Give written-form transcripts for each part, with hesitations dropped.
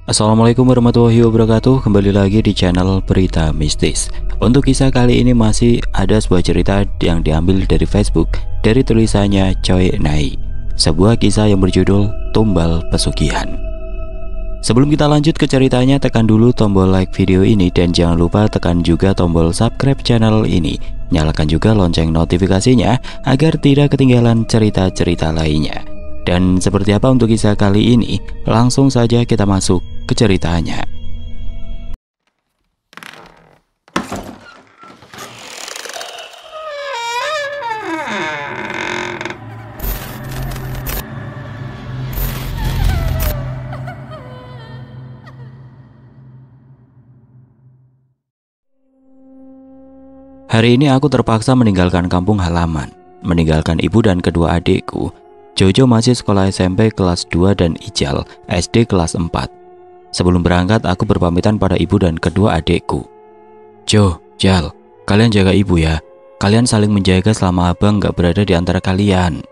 Assalamualaikum warahmatullahi wabarakatuh. Kembali lagi di channel Berita Mistis. Untuk kisah kali ini masih ada sebuah cerita yang diambil dari Facebook dari tulisannya Choi Nai. Sebuah kisah yang berjudul Tumbal Pesugihan. Sebelum kita lanjut ke ceritanya, tekan dulu tombol like video ini dan jangan lupa tekan juga tombol subscribe channel ini. Nyalakan juga lonceng notifikasinya agar tidak ketinggalan cerita-cerita lainnya. Dan seperti apa untuk kisah kali ini? Langsung saja kita masuk ke ceritanya. Hari ini aku terpaksa meninggalkan kampung halaman, meninggalkan ibu dan kedua adikku. Jojo masih sekolah SMP kelas 2 dan Ijal SD kelas 4. Sebelum berangkat aku berpamitan pada ibu dan kedua adikku. Jo, Jal, kalian jaga ibu ya. Kalian saling menjaga selama abang gak berada di antara kalian.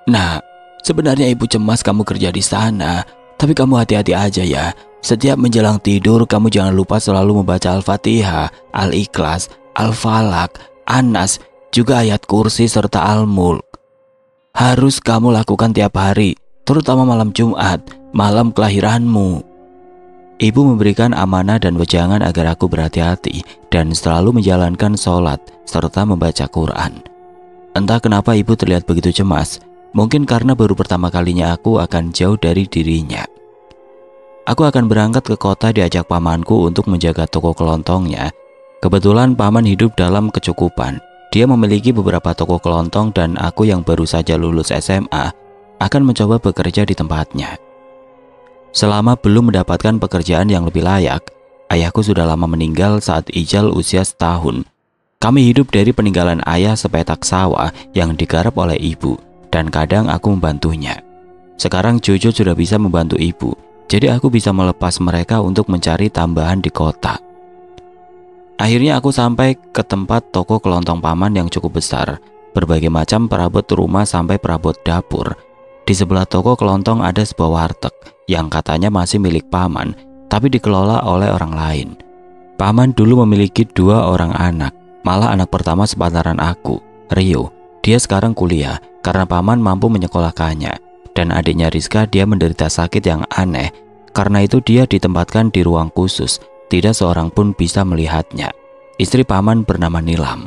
Nah, sebenarnya ibu cemas kamu kerja di sana, tapi kamu hati-hati aja ya. Setiap menjelang tidur kamu jangan lupa selalu membaca Al-Fatihah, Al-Ikhlas, Al-Falak, An-Nas, juga ayat kursi serta Al-Mulk. Harus kamu lakukan tiap hari, terutama malam Jumat, malam kelahiranmu. Ibu memberikan amanah dan wejangan agar aku berhati-hati dan selalu menjalankan sholat serta membaca Quran. Entah kenapa ibu terlihat begitu cemas, mungkin karena baru pertama kalinya aku akan jauh dari dirinya. Aku akan berangkat ke kota diajak pamanku untuk menjaga toko kelontongnya. Kebetulan paman hidup dalam kecukupan. Dia memiliki beberapa toko kelontong dan aku yang baru saja lulus SMA akan mencoba bekerja di tempatnya. Selama belum mendapatkan pekerjaan yang lebih layak, ayahku sudah lama meninggal saat Ijal usia setahun. Kami hidup dari peninggalan ayah sepetak sawah yang digarap oleh ibu dan kadang aku membantunya. Sekarang Jojo sudah bisa membantu ibu, jadi aku bisa melepas mereka untuk mencari tambahan di kota. Akhirnya aku sampai ke tempat toko kelontong paman yang cukup besar. Berbagai macam perabot rumah sampai perabot dapur. Di sebelah toko kelontong ada sebuah warteg yang katanya masih milik paman, tapi dikelola oleh orang lain. Paman dulu memiliki 2 orang anak, malah anak pertama sepantaran aku, Rio. Dia sekarang kuliah karena paman mampu menyekolahkannya. Dan adiknya Rizka dia menderita sakit yang aneh. Karena itu dia ditempatkan di ruang khusus. Tidak seorang pun bisa melihatnya. Istri paman bernama Nilam.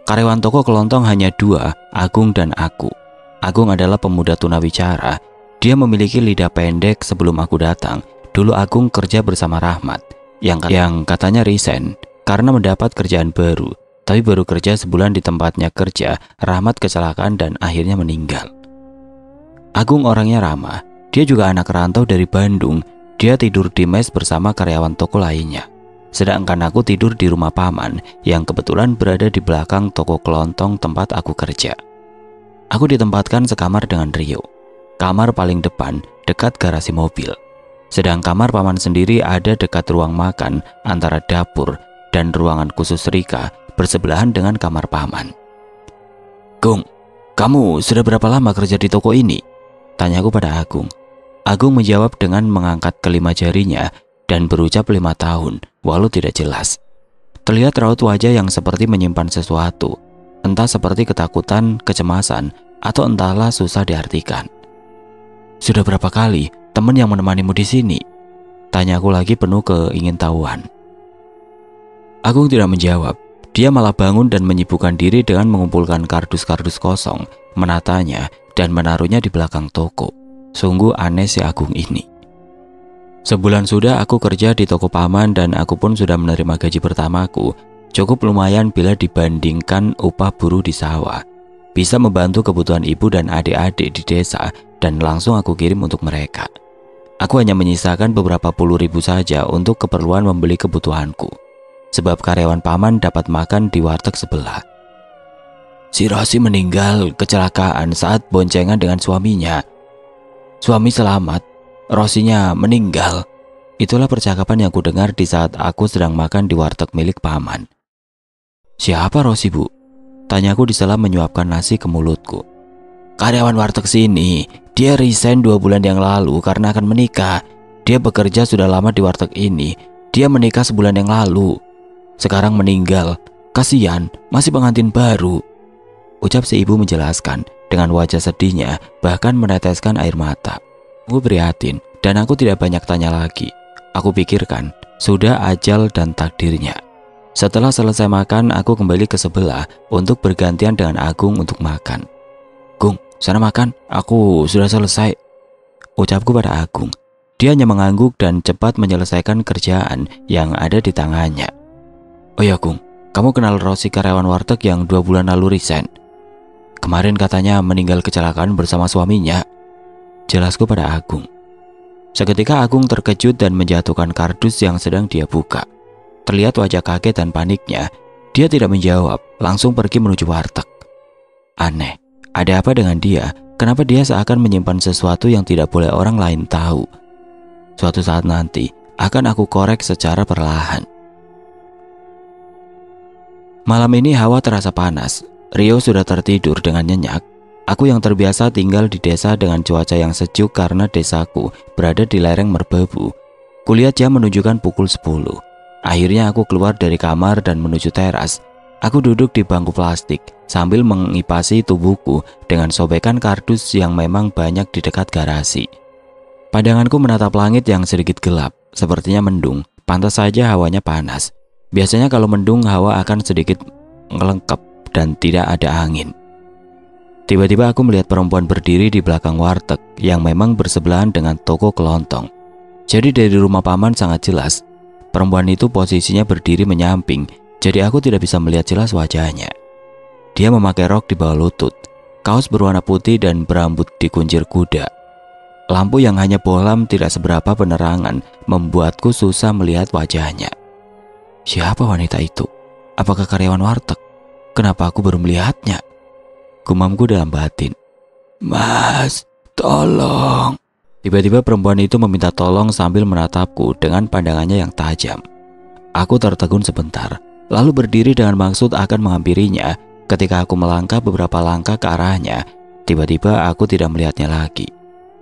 Karyawan toko kelontong hanya 2, Agung dan aku. Agung adalah pemuda tunawicara. Dia memiliki lidah pendek sebelum aku datang. Dulu Agung kerja bersama Rahmat yang katanya resign karena mendapat kerjaan baru. Tapi baru kerja sebulan di tempatnya kerja, Rahmat kecelakaan dan akhirnya meninggal. Agung orangnya ramah. Dia juga anak rantau dari Bandung. Dia tidur di mes bersama karyawan toko lainnya. Sedangkan aku tidur di rumah paman yang kebetulan berada di belakang toko kelontong tempat aku kerja. Aku ditempatkan sekamar dengan Rio. Kamar paling depan dekat garasi mobil. Sedang kamar paman sendiri ada dekat ruang makan antara dapur dan ruangan khusus Rika bersebelahan dengan kamar paman. Gung, kamu sudah berapa lama kerja di toko ini? Tanyaku pada Agung. Agung menjawab dengan mengangkat kelima jarinya dan berucap 5 tahun, walau tidak jelas. Terlihat raut wajah yang seperti menyimpan sesuatu, entah seperti ketakutan, kecemasan, atau entahlah susah diartikan. Sudah berapa kali teman yang menemanimu di sini? Tanyaku lagi penuh keingintahuan. Agung tidak menjawab. Dia malah bangun dan menyibukkan diri dengan mengumpulkan kardus-kardus kosong, menatanya, dan menaruhnya di belakang toko. Sungguh aneh si Agung ini. Sebulan sudah aku kerja di toko paman dan aku pun sudah menerima gaji pertamaku. Cukup lumayan bila dibandingkan upah buruh di sawah. Bisa membantu kebutuhan ibu dan adik-adik di desa dan langsung aku kirim untuk mereka. Aku hanya menyisakan beberapa puluh ribu saja untuk keperluan membeli kebutuhanku. Sebab karyawan paman dapat makan di warteg sebelah. Si Rosi meninggal kecelakaan saat boncengan dengan suaminya. Suami selamat, Rosinya meninggal. Itulah percakapan yang kudengar di saat aku sedang makan di warteg milik paman. Siapa Rosi, Bu? Tanyaku di sela menyuapkan nasi ke mulutku. Karyawan warteg sini, Dia resign 2 bulan yang lalu karena akan menikah. Dia bekerja sudah lama di warteg ini. Dia menikah sebulan yang lalu. Sekarang meninggal. Kasihan, masih pengantin baru. Ucap si ibu menjelaskan dengan wajah sedihnya, bahkan meneteskan air mata. Aku prihatin dan aku tidak banyak tanya lagi. Aku pikirkan, sudah ajal dan takdirnya. Setelah selesai makan, aku kembali ke sebelah untuk bergantian dengan Agung untuk makan. Gung, sana makan, aku sudah selesai. Ucapku pada Agung. Dia hanya mengangguk dan cepat menyelesaikan kerjaan yang ada di tangannya. Oh ya Gung, kamu kenal Rosi karyawan warteg yang 2 bulan lalu resign? Kemarin katanya meninggal kecelakaan bersama suaminya. Jelasku pada Agung. Seketika Agung terkejut dan menjatuhkan kardus yang sedang dia buka. Terlihat wajah kaget dan paniknya. Dia tidak menjawab, langsung pergi menuju warteg. Aneh, ada apa dengan dia? Kenapa dia seakan menyimpan sesuatu yang tidak boleh orang lain tahu? Suatu saat nanti akan aku korek secara perlahan. Malam ini hawa terasa panas. Rio sudah tertidur dengan nyenyak. Aku yang terbiasa tinggal di desa dengan cuaca yang sejuk karena desaku berada di lereng merbabu. Kulihat jam menunjukkan pukul 10. Akhirnya aku keluar dari kamar dan menuju teras. Aku duduk di bangku plastik sambil mengipasi tubuhku dengan sobekan kardus yang memang banyak di dekat garasi. Pandanganku menatap langit yang sedikit gelap, sepertinya mendung. Pantas saja hawanya panas. Biasanya kalau mendung hawa akan sedikit ngelengkap dan tidak ada angin. Tiba-tiba aku melihat perempuan berdiri di belakang warteg yang memang bersebelahan dengan toko kelontong. Jadi dari rumah paman sangat jelas. Perempuan itu posisinya berdiri menyamping, jadi aku tidak bisa melihat jelas wajahnya. Dia memakai rok di bawah lutut, kaos berwarna putih dan berambut dikuncir kuda. Lampu yang hanya bohlam tidak seberapa penerangan membuatku susah melihat wajahnya. Siapa wanita itu? Apakah karyawan warteg? Kenapa aku baru melihatnya? Gumamku dalam batin. Mas, tolong. Tiba-tiba perempuan itu meminta tolong sambil menatapku dengan pandangannya yang tajam. Aku tertegun sebentar, lalu berdiri dengan maksud akan menghampirinya. Ketika aku melangkah beberapa langkah ke arahnya, tiba-tiba aku tidak melihatnya lagi.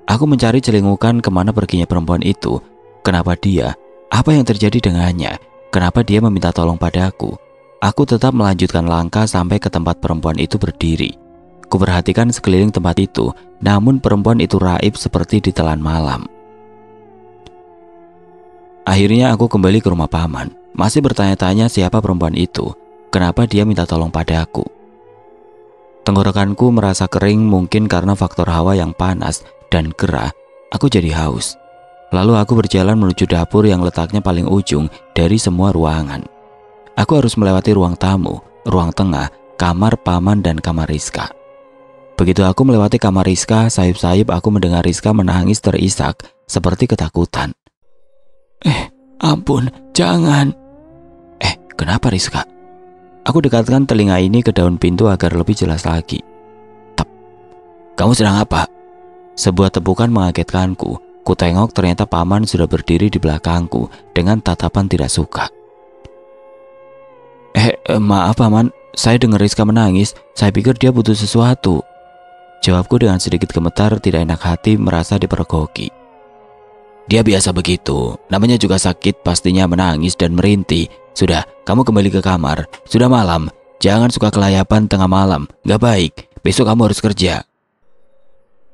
Aku mencari celingukan kemana perginya perempuan itu. Kenapa dia? Apa yang terjadi dengannya? Kenapa dia meminta tolong padaku? Aku tetap melanjutkan langkah sampai ke tempat perempuan itu berdiri. Kuperhatikan sekeliling tempat itu, namun perempuan itu raib seperti ditelan malam. Akhirnya aku kembali ke rumah paman, masih bertanya-tanya siapa perempuan itu, kenapa dia minta tolong padaku. Tenggorokanku merasa kering mungkin karena faktor hawa yang panas dan gerah, aku jadi haus. Lalu aku berjalan menuju dapur yang letaknya paling ujung dari semua ruangan. Aku harus melewati ruang tamu, ruang tengah, kamar paman dan kamar Rizka. Begitu aku melewati kamar Rizka, sayup-sayup aku mendengar Rizka menangis terisak seperti ketakutan. Ampun, jangan. Kenapa Rizka? Aku dekatkan telinga ini ke daun pintu agar lebih jelas lagi. Tep. Kamu sedang apa? Sebuah tepukan mengagetkanku. Ku tengok ternyata paman sudah berdiri di belakangku dengan tatapan tidak suka. Maaf paman, saya dengar Rizka menangis. Saya pikir dia butuh sesuatu. Jawabku dengan sedikit gemetar, tidak enak hati merasa dipergoki. Dia biasa begitu, namanya juga sakit pastinya menangis dan merintih. Sudah, kamu kembali ke kamar. Sudah malam, jangan suka kelayapan tengah malam. Gak baik, besok kamu harus kerja.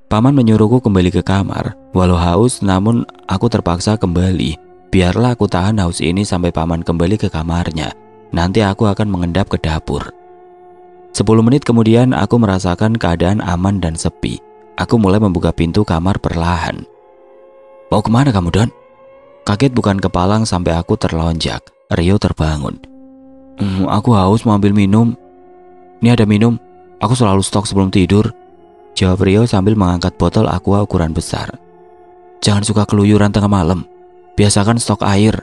Paman menyuruhku kembali ke kamar. Walau haus, namun aku terpaksa kembali. Biarlah aku tahan haus ini sampai paman kembali ke kamarnya. Nanti aku akan mengendap ke dapur. 10 menit kemudian aku merasakan keadaan aman dan sepi. Aku mulai membuka pintu kamar perlahan. Mau kemana kamu, Don? Kaget bukan kepalang sampai aku terlonjak. Rio terbangun. Aku haus, mau ambil minum. Ini ada minum. Aku selalu stok sebelum tidur. Jawab Rio sambil mengangkat botol aqua ukuran besar. Jangan suka keluyuran tengah malam. Biasakan stok air.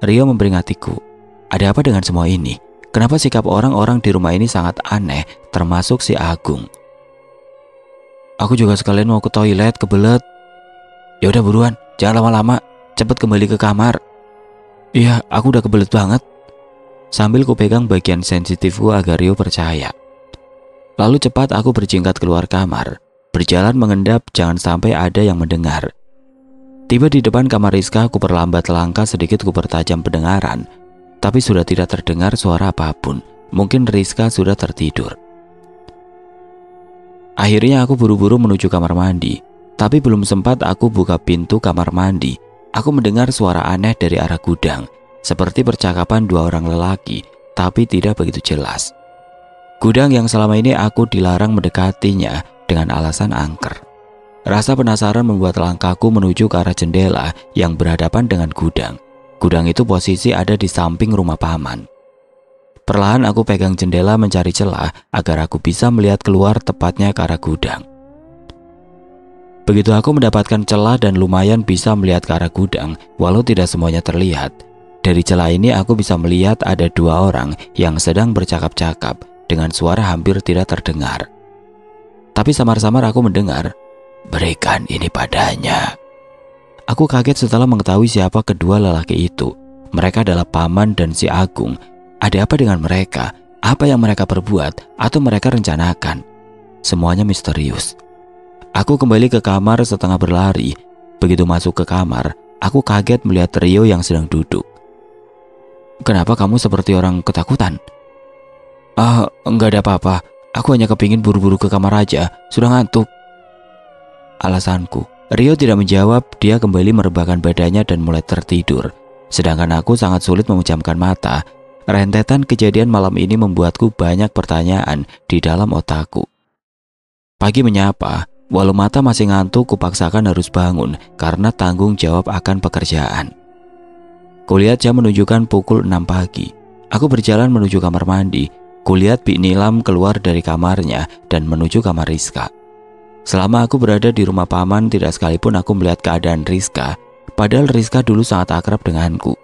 Rio memperingatiku. Ada apa dengan semua ini? Kenapa sikap orang-orang di rumah ini sangat aneh, termasuk si Agung? Aku juga sekalian mau ke toilet, kebelet. Ya udah buruan, jangan lama-lama. Cepet kembali ke kamar. Iya, aku udah kebelet banget. Sambil kupegang bagian sensitifku agar Rio percaya. Lalu cepat aku berjingkat keluar kamar. Berjalan mengendap, jangan sampai ada yang mendengar. Tiba di depan kamar Rizka, aku perlambat langkah sedikit, ku pertajam pendengaran. Tapi sudah tidak terdengar suara apapun. Mungkin Rizka sudah tertidur. Akhirnya aku buru-buru menuju kamar mandi. Tapi belum sempat aku buka pintu kamar mandi, aku mendengar suara aneh dari arah gudang. Seperti percakapan dua orang lelaki, tapi tidak begitu jelas. Gudang yang selama ini aku dilarang mendekatinya dengan alasan angker. Rasa penasaran membuat langkahku menuju ke arah jendela yang berhadapan dengan gudang. Gudang itu posisi ada di samping rumah paman. Perlahan aku pegang jendela mencari celah agar aku bisa melihat keluar tepatnya ke arah gudang. Begitu aku mendapatkan celah dan lumayan bisa melihat ke arah gudang, walau tidak semuanya terlihat. Dari celah ini aku bisa melihat ada dua orang yang sedang bercakap-cakap dengan suara hampir tidak terdengar. Tapi samar-samar aku mendengar, "Berikan ini padanya." Aku kaget setelah mengetahui siapa kedua lelaki itu. Mereka adalah paman dan si Agung. Ada apa dengan mereka? Apa yang mereka perbuat atau mereka rencanakan? Semuanya misterius. Aku kembali ke kamar setengah berlari. Begitu masuk ke kamar, aku kaget melihat Rio yang sedang duduk. "Kenapa kamu seperti orang ketakutan?" Enggak ada apa-apa. Aku hanya kepingin buru-buru ke kamar aja. Sudah ngantuk." Alasanku. Rio tidak menjawab, dia kembali merebahkan badannya dan mulai tertidur. Sedangkan aku sangat sulit memejamkan mata. Rentetan kejadian malam ini membuatku banyak pertanyaan di dalam otakku. Pagi menyapa, walau mata masih ngantuk, kupaksakan harus bangun karena tanggung jawab akan pekerjaan. Kulihat jam menunjukkan pukul 6 pagi. Aku berjalan menuju kamar mandi. Kulihat Bik Nilam keluar dari kamarnya dan menuju kamar Rizka. Selama aku berada di rumah paman, tidak sekalipun aku melihat keadaan Rizka. Padahal Rizka dulu sangat akrab denganku.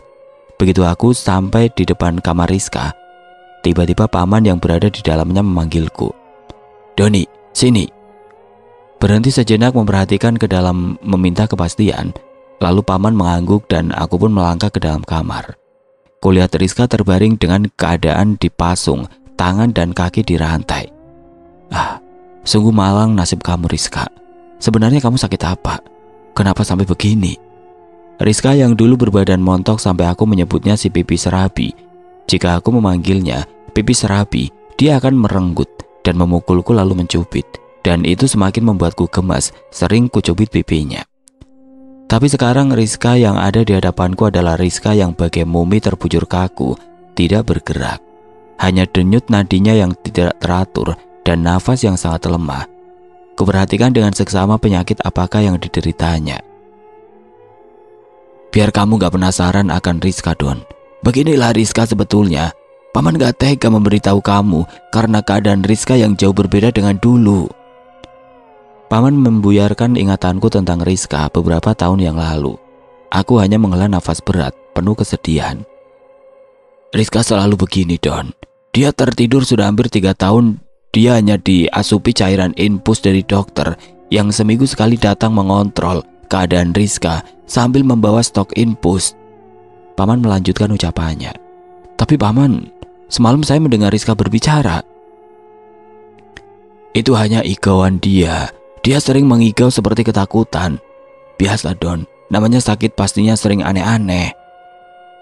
Begitu aku sampai di depan kamar Rizka, tiba-tiba paman yang berada di dalamnya memanggilku. "Doni, sini." Berhenti sejenak memperhatikan ke dalam meminta kepastian. Lalu paman mengangguk dan aku pun melangkah ke dalam kamar. Kulihat Rizka terbaring dengan keadaan dipasung, tangan dan kaki dirantai. Sungguh malang nasib kamu, Rizka. Sebenarnya kamu sakit apa? Kenapa sampai begini? Rizka yang dulu berbadan montok sampai aku menyebutnya si pipi serabi. Jika aku memanggilnya pipi serabi, dia akan merenggut dan memukulku lalu mencubit. Dan itu semakin membuatku gemas, sering kucubit pipinya. Tapi sekarang Rizka yang ada di hadapanku adalah Rizka yang bagai mumi terbujur kaku, tidak bergerak. Hanya denyut nadinya yang tidak teratur dan nafas yang sangat lemah. Kuperhatikan dengan seksama penyakit apakah yang dideritanya. Biar kamu gak penasaran akan Rizka, Don. Beginilah Rizka sebetulnya. Paman gak tega memberitahu kamu karena keadaan Rizka yang jauh berbeda dengan dulu. Paman membuyarkan ingatanku tentang Rizka beberapa tahun yang lalu. Aku hanya menghela nafas berat, penuh kesedihan. Rizka selalu begini, Don. Dia tertidur sudah hampir 3 tahun. Dia hanya diasupi cairan infus dari dokter yang seminggu sekali datang mengontrol keadaan Rizka sambil membawa stok infus. Paman melanjutkan ucapannya. Tapi Paman, semalam saya mendengar Rizka berbicara. Itu hanya igauan dia. Dia sering mengigau seperti ketakutan. Biasa, Don. Namanya sakit pastinya sering aneh-aneh.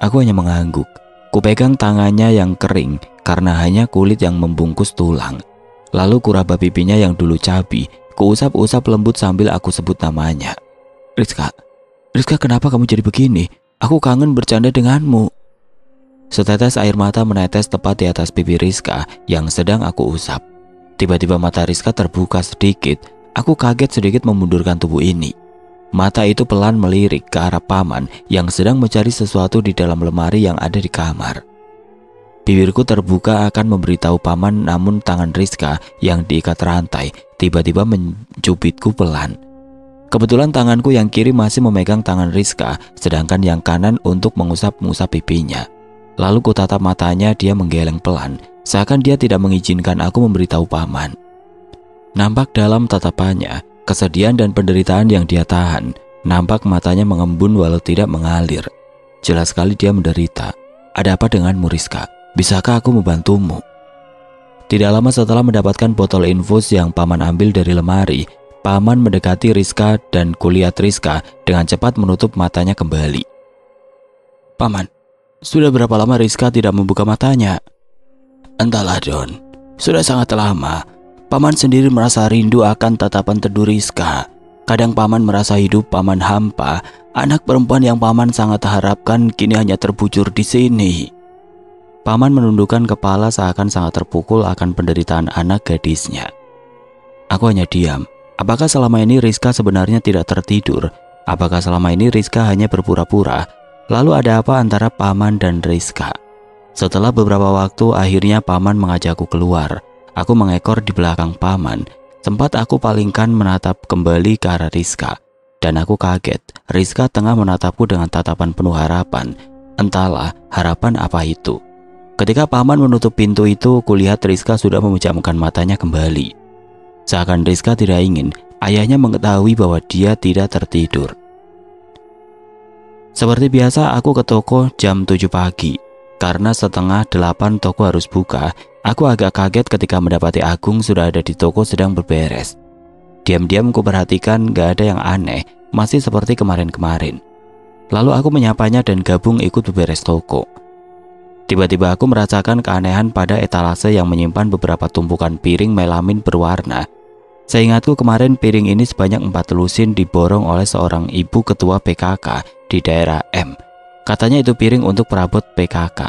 Aku hanya mengangguk. Kupegang tangannya yang kering karena hanya kulit yang membungkus tulang. Lalu kuraba pipinya yang dulu cabi, kuusap-usap lembut sambil aku sebut namanya. Rizka, kenapa kamu jadi begini? Aku kangen bercanda denganmu. Setetes air mata menetes tepat di atas pipi Rizka yang sedang aku usap. Tiba-tiba mata Rizka terbuka sedikit. Aku kaget sedikit memundurkan tubuh ini. Mata itu pelan melirik ke arah paman yang sedang mencari sesuatu di dalam lemari yang ada di kamar. Bibirku terbuka akan memberitahu paman, namun tangan Rizka yang diikat rantai tiba-tiba mencubitku pelan. Kebetulan tanganku yang kiri masih memegang tangan Rizka, sedangkan yang kanan untuk mengusap-ngusap pipinya. Lalu kutatap matanya, dia menggeleng pelan, seakan dia tidak mengizinkan aku memberitahu paman. Nampak dalam tatapannya kesedihan dan penderitaan yang dia tahan. Nampak matanya mengembun walau tidak mengalir. Jelas sekali dia menderita. Ada apa denganmu, Rizka? Bisakah aku membantumu? Tidak lama setelah mendapatkan botol infus yang paman ambil dari lemari, Paman mendekati Rizka dan kulihat Rizka dengan cepat menutup matanya kembali. Paman, sudah berapa lama Rizka tidak membuka matanya? Entahlah Don, sudah sangat lama. Paman sendiri merasa rindu akan tatapan teduh Rizka. Kadang paman merasa hidup paman hampa. Anak perempuan yang paman sangat harapkan kini hanya terbujur di sini. Paman menundukkan kepala seakan sangat terpukul akan penderitaan anak gadisnya. Aku hanya diam. Apakah selama ini Rizka sebenarnya tidak tertidur? Apakah selama ini Rizka hanya berpura-pura? Lalu ada apa antara paman dan Rizka? Setelah beberapa waktu akhirnya paman mengajakku keluar. Aku mengekor di belakang paman. Sempat aku palingkan menatap kembali ke arah Rizka. Dan aku kaget, Rizka tengah menatapku dengan tatapan penuh harapan. Entahlah harapan apa itu. Ketika paman menutup pintu itu, kulihat Rizka sudah memejamkan matanya kembali. Seakan Rizka tidak ingin ayahnya mengetahui bahwa dia tidak tertidur. Seperti biasa aku ke toko jam 7 pagi. Karena setengah 8 toko harus buka, aku agak kaget ketika mendapati Agung sudah ada di toko sedang berberes. Diam-diam ku perhatikan gak ada yang aneh, masih seperti kemarin-kemarin. Lalu aku menyapanya dan gabung ikut berberes toko. Tiba-tiba aku merasakan keanehan pada etalase yang menyimpan beberapa tumpukan piring melamin berwarna. Seingatku kemarin piring ini sebanyak 4 lusin diborong oleh seorang ibu ketua PKK di daerah M. Katanya itu piring untuk perabot PKK.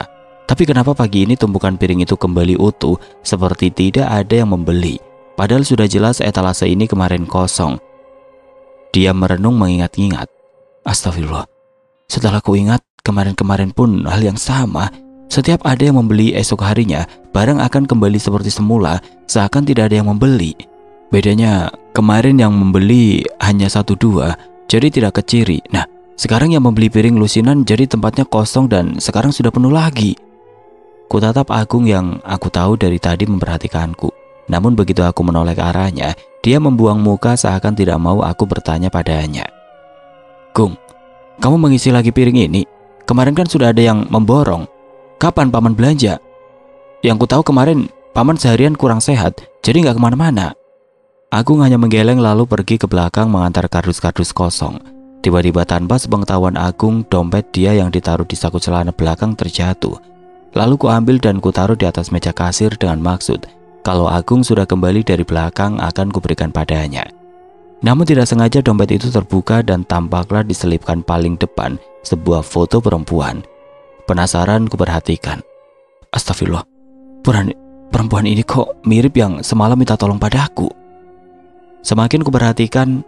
Tapi kenapa pagi ini tumpukan piring itu kembali utuh seperti tidak ada yang membeli? Padahal sudah jelas etalase ini kemarin kosong. Dia merenung mengingat-ingat. Astagfirullah. Setelah ku ingat, kemarin-kemarin pun hal yang sama. Setiap ada yang membeli esok harinya, barang akan kembali seperti semula, seakan tidak ada yang membeli. Bedanya, kemarin yang membeli hanya 1-2, jadi tidak keciri. Nah, sekarang yang membeli piring lusinan jadi tempatnya kosong dan sekarang sudah penuh lagi. Kutatap Agung yang aku tahu dari tadi memperhatikanku. Namun begitu aku menoleh ke arahnya, dia membuang muka seakan tidak mau aku bertanya padanya. Gung, kamu mengisi lagi piring ini? Kemarin kan sudah ada yang memborong. Kapan paman belanja? Yang ku tahu kemarin paman seharian kurang sehat, jadi nggak kemana-mana. Agung hanya menggeleng lalu pergi ke belakang mengantar kardus-kardus kosong. Tiba-tiba tanpa sepengetahuan Agung, dompet dia yang ditaruh di saku celana belakang terjatuh. Lalu ku ambil dan ku taruh di atas meja kasir dengan maksud, kalau Agung sudah kembali dari belakang akan kuberikan padanya. Namun tidak sengaja dompet itu terbuka dan tampaklah diselipkan paling depan sebuah foto perempuan. Penasaran kuperhatikan. Astagfirullah, perempuan ini kok mirip yang semalam minta tolong padaku. Semakin kuperhatikan,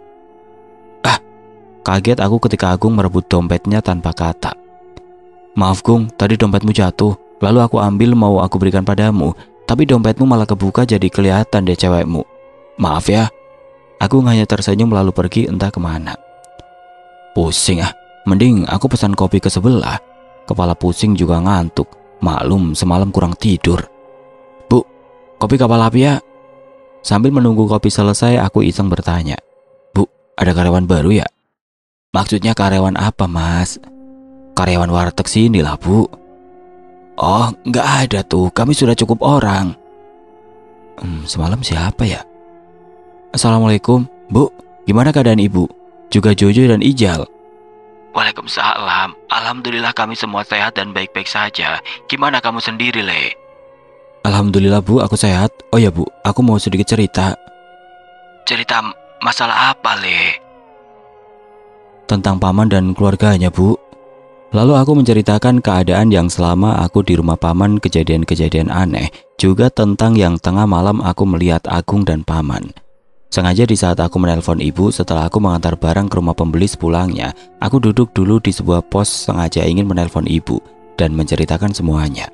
kaget aku ketika Agung merebut dompetnya tanpa kata. Maaf Gung, tadi dompetmu jatuh, lalu aku ambil mau aku berikan padamu, tapi dompetmu malah kebuka jadi kelihatan deh cewekmu. Maaf ya. Agung hanya tersenyum lalu pergi entah kemana. Pusing mending aku pesan kopi ke sebelah. Kepala pusing juga ngantuk. Maklum semalam kurang tidur. Bu, kopi kapal api ya? Sambil menunggu kopi selesai aku iseng bertanya. Bu, ada karyawan baru ya? Maksudnya karyawan apa mas? Karyawan warteg sini lah bu. Oh nggak ada tuh, kami sudah cukup orang. Semalam siapa ya? Assalamualaikum bu, gimana keadaan ibu? Juga Jojo dan Ijal. Waalaikumsalam. Alhamdulillah kami semua sehat dan baik-baik saja. Gimana kamu sendiri, Le? Alhamdulillah, Bu, aku sehat. Oh ya, Bu, aku mau sedikit cerita. Cerita masalah apa, Le? Tentang paman dan keluarganya, Bu. Lalu aku menceritakan keadaan yang selama aku di rumah paman, kejadian-kejadian aneh, juga tentang yang tengah malam aku melihat Agung dan paman. Sengaja di saat aku menelpon ibu setelah aku mengantar barang ke rumah pembeli sepulangnya, aku duduk dulu di sebuah pos sengaja ingin menelpon ibu dan menceritakan semuanya.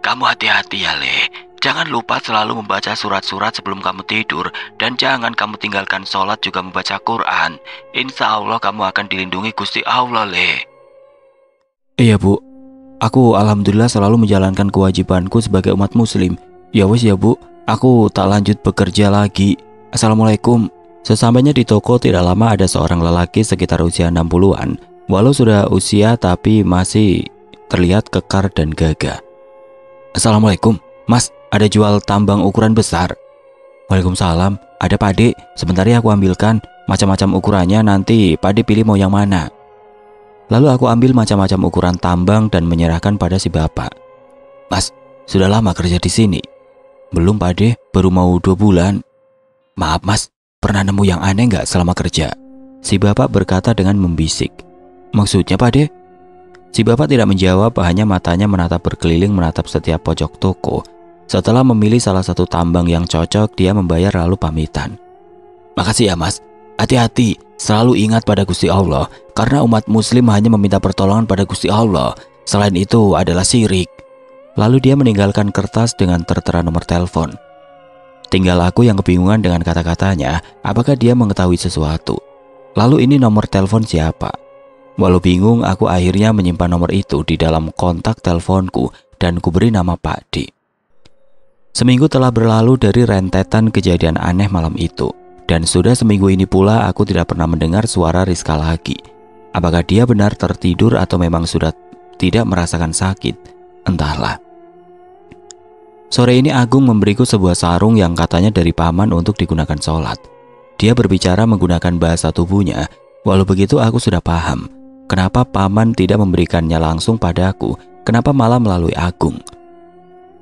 Kamu hati-hati ya, Le. Jangan lupa selalu membaca surat-surat sebelum kamu tidur dan jangan kamu tinggalkan sholat juga membaca Quran. Insya Allah kamu akan dilindungi Gusti Allah, Le. Iya, Bu. Aku alhamdulillah selalu menjalankan kewajibanku sebagai umat muslim. Ya wes ya, Bu. Aku tak lanjut bekerja lagi. Assalamualaikum. Sesampainya di toko tidak lama ada seorang lelaki sekitar usia 60-an. Walau sudah usia tapi masih terlihat kekar dan gagah. Assalamualaikum. Mas, ada jual tambang ukuran besar? Waalaikumsalam. Ada Pak De, sebentar ya aku ambilkan. Macam-macam ukurannya, nanti Pak De pilih mau yang mana. Lalu aku ambil macam-macam ukuran tambang dan menyerahkan pada si bapak. Mas, sudah lama kerja di sini? Belum Pak De, baru mau 2 bulan. Maaf Mas, pernah nemu yang aneh nggak selama kerja? Si bapak berkata dengan membisik. Maksudnya Pak De? Si bapak tidak menjawab, hanya matanya menatap berkeliling menatap setiap pojok toko. Setelah memilih salah satu tambang yang cocok, dia membayar lalu pamitan. Makasih ya Mas, hati-hati, selalu ingat pada Gusti Allah, karena umat muslim hanya meminta pertolongan pada Gusti Allah. Selain itu adalah syirik. Lalu dia meninggalkan kertas dengan tertera nomor telepon. Tinggal aku yang kebingungan dengan kata-katanya, apakah dia mengetahui sesuatu. Lalu ini nomor telepon siapa? Walau bingung, aku akhirnya menyimpan nomor itu di dalam kontak teleponku dan kuberi nama Pak D. Seminggu telah berlalu dari rentetan kejadian aneh malam itu, dan sudah seminggu ini pula aku tidak pernah mendengar suara Rizka lagi. Apakah dia benar tertidur atau memang sudah tidak merasakan sakit? Entahlah. Sore ini Agung memberiku sebuah sarung yang katanya dari paman untuk digunakan sholat. Dia berbicara menggunakan bahasa tubuhnya. Walau begitu aku sudah paham kenapa paman tidak memberikannya langsung padaku, kenapa malah melalui Agung.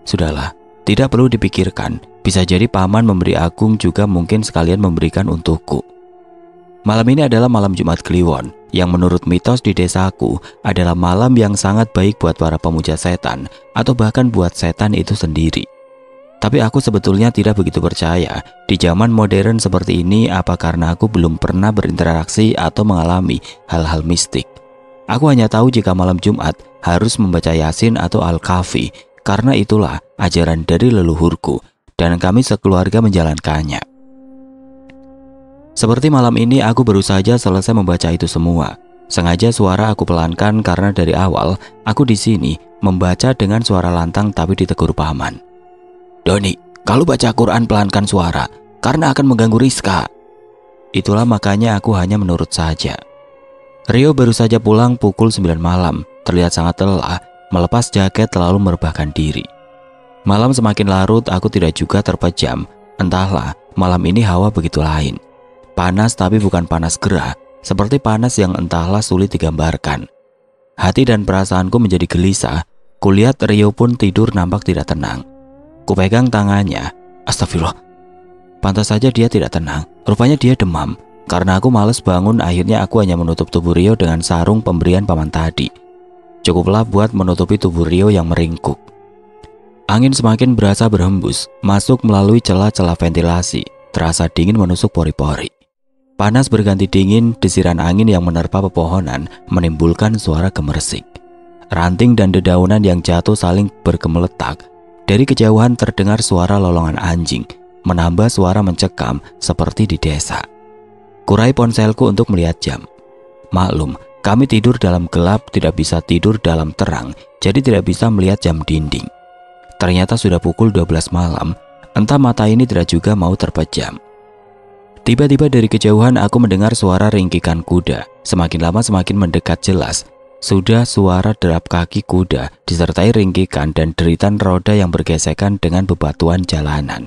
Sudahlah, tidak perlu dipikirkan. Bisa jadi paman memberi Agung juga mungkin sekalian memberikan untukku. Malam ini adalah malam Jumat Kliwon, yang menurut mitos di desaku adalah malam yang sangat baik buat para pemuja setan, atau bahkan buat setan itu sendiri. Tapi aku sebetulnya tidak begitu percaya di zaman modern seperti ini, apa karena aku belum pernah berinteraksi atau mengalami hal-hal mistik. Aku hanya tahu jika malam Jumat harus membaca Yasin atau Al-Kahfi, karena itulah ajaran dari leluhurku, dan kami sekeluarga menjalankannya. Seperti malam ini aku baru saja selesai membaca itu semua. Sengaja suara aku pelankan karena dari awal aku di sini membaca dengan suara lantang tapi ditegur paman. Doni, kalau baca Quran pelankan suara karena akan mengganggu Rizka. Itulah makanya aku hanya menurut saja. Rio baru saja pulang pukul 9 malam, terlihat sangat lelah, melepas jaket lalu merebahkan diri. Malam semakin larut, aku tidak juga terpejam. Entahlah, malam ini hawa begitu lain. Panas tapi bukan panas gerah, seperti panas yang entahlah sulit digambarkan. Hati dan perasaanku menjadi gelisah. Kulihat Rio pun tidur nampak tidak tenang. Kupegang tangannya. Astagfirullah. Pantas saja dia tidak tenang. Rupanya dia demam. Karena aku males bangun, akhirnya aku hanya menutup tubuh Rio dengan sarung pemberian paman tadi. Cukuplah buat menutupi tubuh Rio yang meringkuk. Angin semakin berasa berhembus, masuk melalui celah-celah ventilasi. Terasa dingin menusuk pori-pori. Panas berganti dingin, desiran angin yang menerpa pepohonan menimbulkan suara gemersik. Ranting dan dedaunan yang jatuh saling bergemeletak. Dari kejauhan terdengar suara lolongan anjing, menambah suara mencekam seperti di desa. Kurai ponselku untuk melihat jam. Maklum, kami tidur dalam gelap, tidak bisa tidur dalam terang, jadi tidak bisa melihat jam dinding. Ternyata sudah pukul 12 malam, entah mata ini tidak juga mau terpejam. Tiba-tiba dari kejauhan aku mendengar suara ringkikan kuda. Semakin lama semakin mendekat jelas. Sudah suara derap kaki kuda disertai ringkikan dan deritan roda yang bergesekan dengan bebatuan jalanan.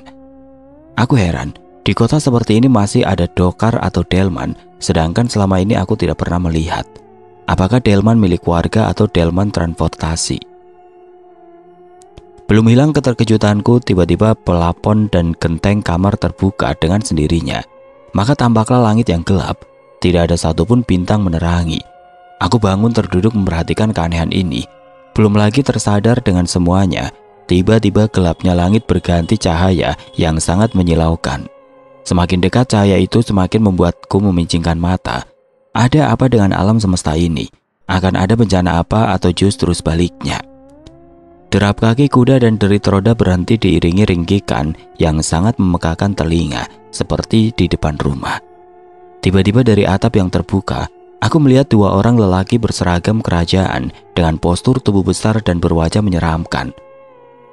Aku heran, di kota seperti ini masih ada dokar atau delman, sedangkan selama ini aku tidak pernah melihat. Apakah delman milik warga atau delman transportasi? Belum hilang keterkejutanku, tiba-tiba pelapon dan genteng kamar terbuka dengan sendirinya. Maka tampaklah langit yang gelap, tidak ada satupun bintang menerangi. Aku bangun terduduk memperhatikan keanehan ini. Belum lagi tersadar dengan semuanya, tiba-tiba gelapnya langit berganti cahaya yang sangat menyilaukan. Semakin dekat cahaya itu semakin membuatku memincingkan mata. Ada apa dengan alam semesta ini? Akan ada bencana apa atau justru sebaliknya? Derap kaki kuda dan derit roda berhenti diiringi ringkikan yang sangat memekakan telinga, seperti di depan rumah. Tiba-tiba dari atap yang terbuka, aku melihat 2 orang lelaki berseragam kerajaan dengan postur tubuh besar dan berwajah menyeramkan.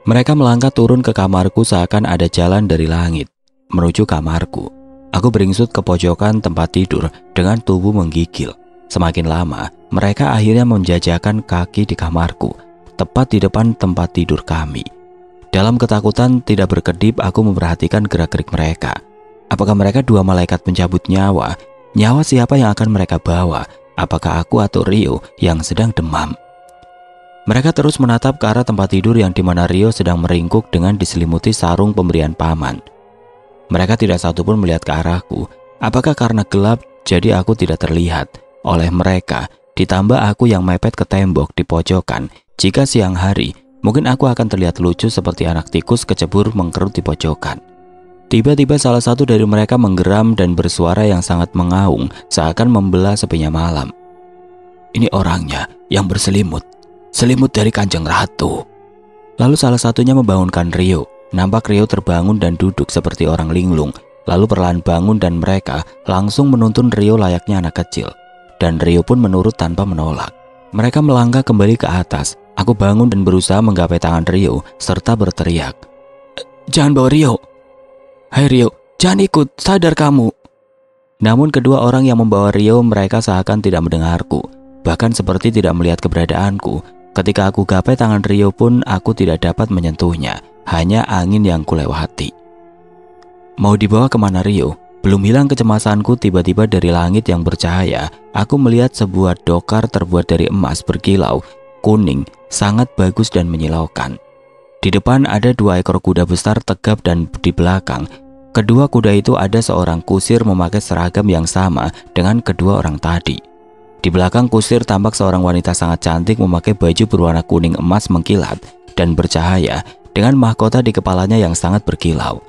Mereka melangkah turun ke kamarku seakan ada jalan dari langit menuju kamarku. Aku beringsut ke pojokan tempat tidur dengan tubuh menggigil. Semakin lama, mereka akhirnya menjajakan kaki di kamarku, tepat di depan tempat tidur kami. Dalam ketakutan tidak berkedip, aku memperhatikan gerak-gerik mereka. Apakah mereka dua malaikat pencabut nyawa? Nyawa siapa yang akan mereka bawa? Apakah aku atau Rio yang sedang demam? Mereka terus menatap ke arah tempat tidur yang dimana Rio sedang meringkuk dengan diselimuti sarung pemberian paman. Mereka tidak satupun melihat ke arahku. Apakah karena gelap jadi aku tidak terlihat oleh mereka? Ditambah aku yang mepet ke tembok di pojokan. Jika siang hari, mungkin aku akan terlihat lucu seperti anak tikus kecebur mengkerut di pojokan. Tiba-tiba salah satu dari mereka menggeram dan bersuara yang sangat mengaung, seakan membelah sepinya malam. Ini orangnya yang berselimut, selimut dari Kanjeng Ratu. Lalu salah satunya membangunkan Rio. Nampak Rio terbangun dan duduk seperti orang linglung. Lalu perlahan bangun dan mereka langsung menuntun Rio layaknya anak kecil. Dan Rio pun menurut tanpa menolak. Mereka melangkah kembali ke atas. Aku bangun dan berusaha menggapai tangan Rio serta berteriak, "Jangan bawa Rio! Hai Rio, jangan ikut, sadar kamu!" Namun kedua orang yang membawa Rio mereka seakan tidak mendengarku. Bahkan seperti tidak melihat keberadaanku. Ketika aku gapai tangan Rio pun aku tidak dapat menyentuhnya. Hanya angin yang kulewati. Mau dibawa kemana Rio? Belum hilang kecemasanku, tiba-tiba dari langit yang bercahaya, aku melihat sebuah dokar terbuat dari emas berkilau, kuning, sangat bagus dan menyilaukan. Di depan ada 2 ekor kuda besar tegap dan di belakang, kedua kuda itu ada seorang kusir memakai seragam yang sama dengan kedua orang tadi. Di belakang kusir tampak seorang wanita sangat cantik memakai baju berwarna kuning emas mengkilat dan bercahaya, dengan mahkota di kepalanya yang sangat berkilau.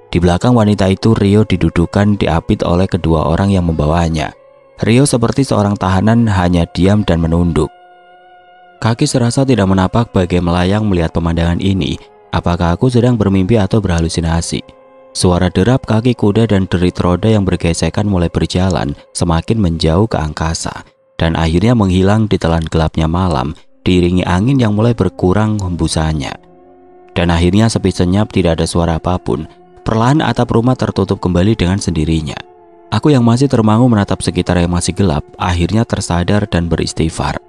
Di belakang wanita itu Rio didudukan diapit oleh kedua orang yang membawanya. Rio seperti seorang tahanan hanya diam dan menunduk. Kaki serasa tidak menapak bagai melayang melihat pemandangan ini. Apakah aku sedang bermimpi atau berhalusinasi? Suara derap kaki kuda dan derit roda yang bergesekan mulai berjalan semakin menjauh ke angkasa. Dan akhirnya menghilang di telan gelapnya malam, diiringi angin yang mulai berkurang hembusannya. Dan akhirnya sepi senyap, tidak ada suara apapun. Perlahan atap rumah tertutup kembali dengan sendirinya. Aku yang masih termangu menatap sekitar yang masih gelap, akhirnya tersadar dan beristighfar.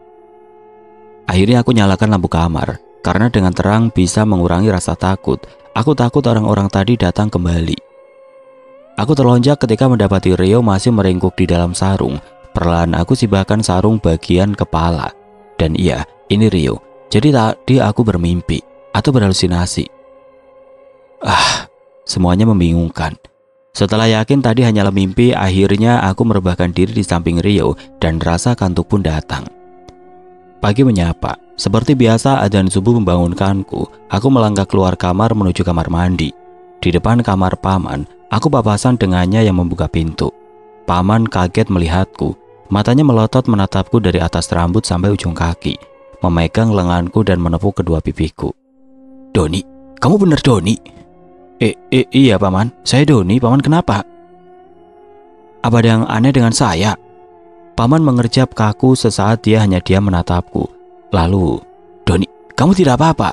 Akhirnya aku nyalakan lampu kamar, karena dengan terang bisa mengurangi rasa takut. Aku takut orang-orang tadi datang kembali. Aku terlonjak ketika mendapati Rio masih meringkuk di dalam sarung. Perlahan aku sibahkan sarung bagian kepala. Dan iya, ini Rio. Jadi tadi aku bermimpi atau berhalusinasi. Semuanya membingungkan. Setelah yakin tadi hanyalah mimpi, akhirnya aku merebahkan diri di samping Rio dan rasa kantuk pun datang. Pagi menyapa. Seperti biasa adzan subuh membangunkanku. Aku melangkah keluar kamar menuju kamar mandi. Di depan kamar paman, aku papasan dengannya yang membuka pintu. Paman kaget melihatku. Matanya melotot menatapku dari atas rambut sampai ujung kaki, memegang lenganku dan menepuk kedua pipiku. "Doni, kamu benar Doni?" Iya paman, saya Doni. Paman kenapa? Apa ada yang aneh dengan saya? Paman mengerjap kaku sesaat, dia hanya diam menatapku. Lalu, "Doni, kamu tidak apa-apa?"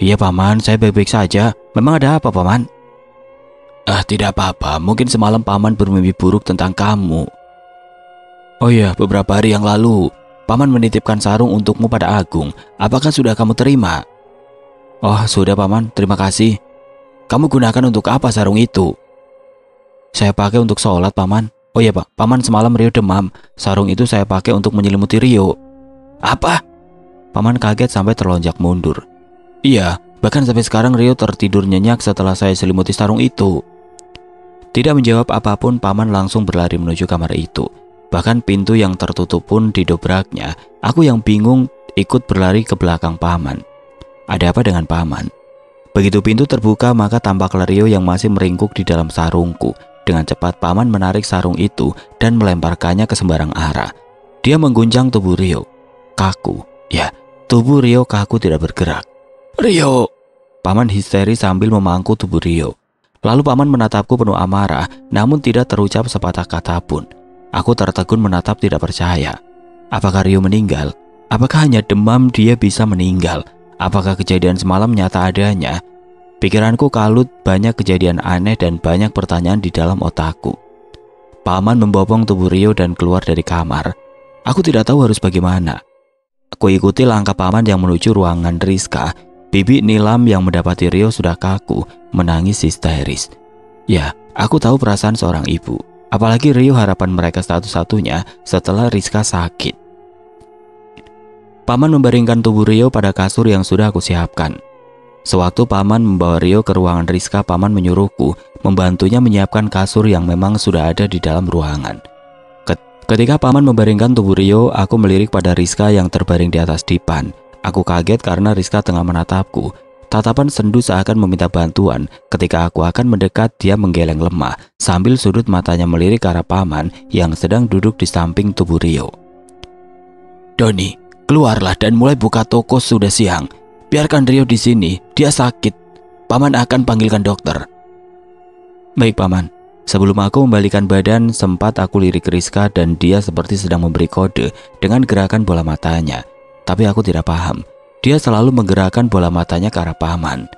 "Iya paman, saya baik-baik saja. Memang ada apa paman?" Tidak apa-apa, mungkin semalam paman bermimpi buruk tentang kamu." "Oh iya, beberapa hari yang lalu paman menitipkan sarung untukmu pada Agung. Apakah sudah kamu terima?" "Oh sudah paman, terima kasih." "Kamu gunakan untuk apa sarung itu?" "Saya pakai untuk sholat paman." "Oh iya pak, paman semalam Rio demam. Sarung itu saya pakai untuk menyelimuti Rio." "Apa?" Paman kaget sampai terlonjak mundur. "Iya, bahkan sampai sekarang Rio tertidur nyenyak setelah saya selimuti sarung itu." Tidak menjawab apapun, paman langsung berlari menuju kamar itu. Bahkan pintu yang tertutup pun didobraknya. Aku yang bingung ikut berlari ke belakang paman. Ada apa dengan paman? Begitu pintu terbuka, maka tampaklah Rio yang masih meringkuk di dalam sarungku. Dengan cepat paman menarik sarung itu dan melemparkannya ke sembarang arah. Dia mengguncang tubuh Rio. Kaku. Ya, tubuh Rio kaku tidak bergerak. "Rio!" Paman histeri sambil memangku tubuh Rio. Lalu paman menatapku penuh amarah, namun tidak terucap sepatah kata pun. Aku tertegun menatap tidak percaya. Apakah Rio meninggal? Apakah hanya demam dia bisa meninggal? Apakah kejadian semalam nyata adanya? Pikiranku kalut, banyak kejadian aneh dan banyak pertanyaan di dalam otakku. Paman membopong tubuh Rio dan keluar dari kamar. Aku tidak tahu harus bagaimana. Aku ikuti langkah paman yang menuju ruangan Rizka. Bibi Nilam yang mendapati Rio sudah kaku menangis histeris. Ya, aku tahu perasaan seorang ibu. Apalagi Rio harapan mereka satu-satunya setelah Rizka sakit. Paman membaringkan tubuh Rio pada kasur yang sudah aku siapkan. Sewaktu Paman membawa Rio ke ruangan Rizka, Paman menyuruhku membantunya menyiapkan kasur yang memang sudah ada di dalam ruangan. Ketika Paman membaringkan tubuh Rio, aku melirik pada Rizka yang terbaring di atas dipan. Aku kaget karena Rizka tengah menatapku. Tatapan sendu seakan meminta bantuan. Ketika aku akan mendekat, dia menggeleng lemah sambil sudut matanya melirik ke arah Paman yang sedang duduk di samping tubuh Rio. Doni, keluarlah dan mulai buka toko, sudah siang. Biarkan Rio di sini, dia sakit. Paman akan panggilkan dokter. Baik, Paman. Sebelum aku membalikan badan, sempat aku lirik Rizka dan dia seperti sedang memberi kode dengan gerakan bola matanya. Tapi aku tidak paham. Dia selalu menggerakkan bola matanya ke arah Paman.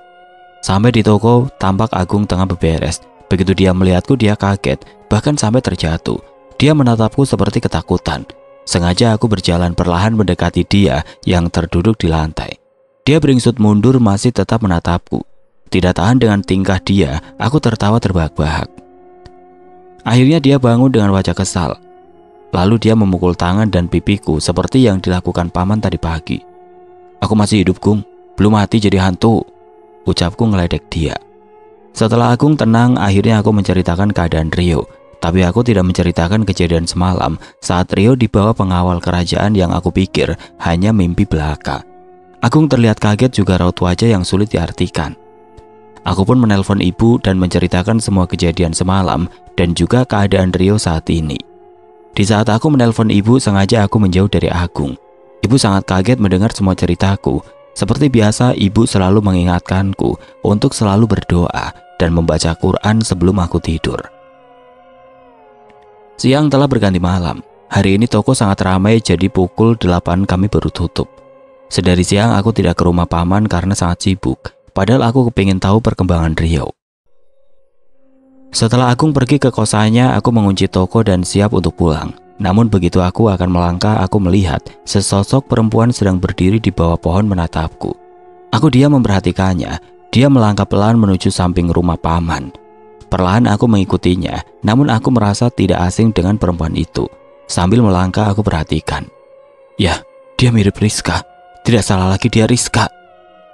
Sampai di toko, tampak Agung tengah beberes. Begitu dia melihatku, dia kaget, bahkan sampai terjatuh. Dia menatapku seperti ketakutan. Sengaja aku berjalan perlahan mendekati dia yang terduduk di lantai. Dia beringsut mundur masih tetap menatapku. Tidak tahan dengan tingkah dia, aku tertawa terbahak-bahak. Akhirnya dia bangun dengan wajah kesal. Lalu dia memukul tangan dan pipiku seperti yang dilakukan Paman tadi pagi. Aku masih hidup, Gung. Belum mati jadi hantu, ucapku ngeledek dia. Setelah Agung tenang, akhirnya aku menceritakan keadaan Rio. Tapi aku tidak menceritakan kejadian semalam saat Rio dibawa pengawal kerajaan yang aku pikir hanya mimpi belaka. Agung terlihat kaget juga raut wajah yang sulit diartikan. Aku pun menelpon ibu dan menceritakan semua kejadian semalam dan juga keadaan Rio saat ini. Di saat aku menelpon ibu, sengaja aku menjauh dari Agung. Ibu sangat kaget mendengar semua ceritaku. Seperti biasa, ibu selalu mengingatkanku untuk selalu berdoa dan membaca Quran sebelum aku tidur. Siang telah berganti malam. Hari ini toko sangat ramai, jadi pukul 8 kami baru tutup. Sedari siang aku tidak ke rumah Paman karena sangat sibuk. Padahal aku kepingin tahu perkembangan Rio. Setelah Agung pergi ke kosannya, aku mengunci toko dan siap untuk pulang. Namun begitu aku akan melangkah, aku melihat sesosok perempuan sedang berdiri di bawah pohon menatapku. Aku diam memperhatikannya. Dia melangkah pelan menuju samping rumah Paman. Perlahan aku mengikutinya, namun aku merasa tidak asing dengan perempuan itu. Sambil melangkah aku perhatikan. Ya, dia mirip Rizka. Tidak salah lagi, dia Rizka.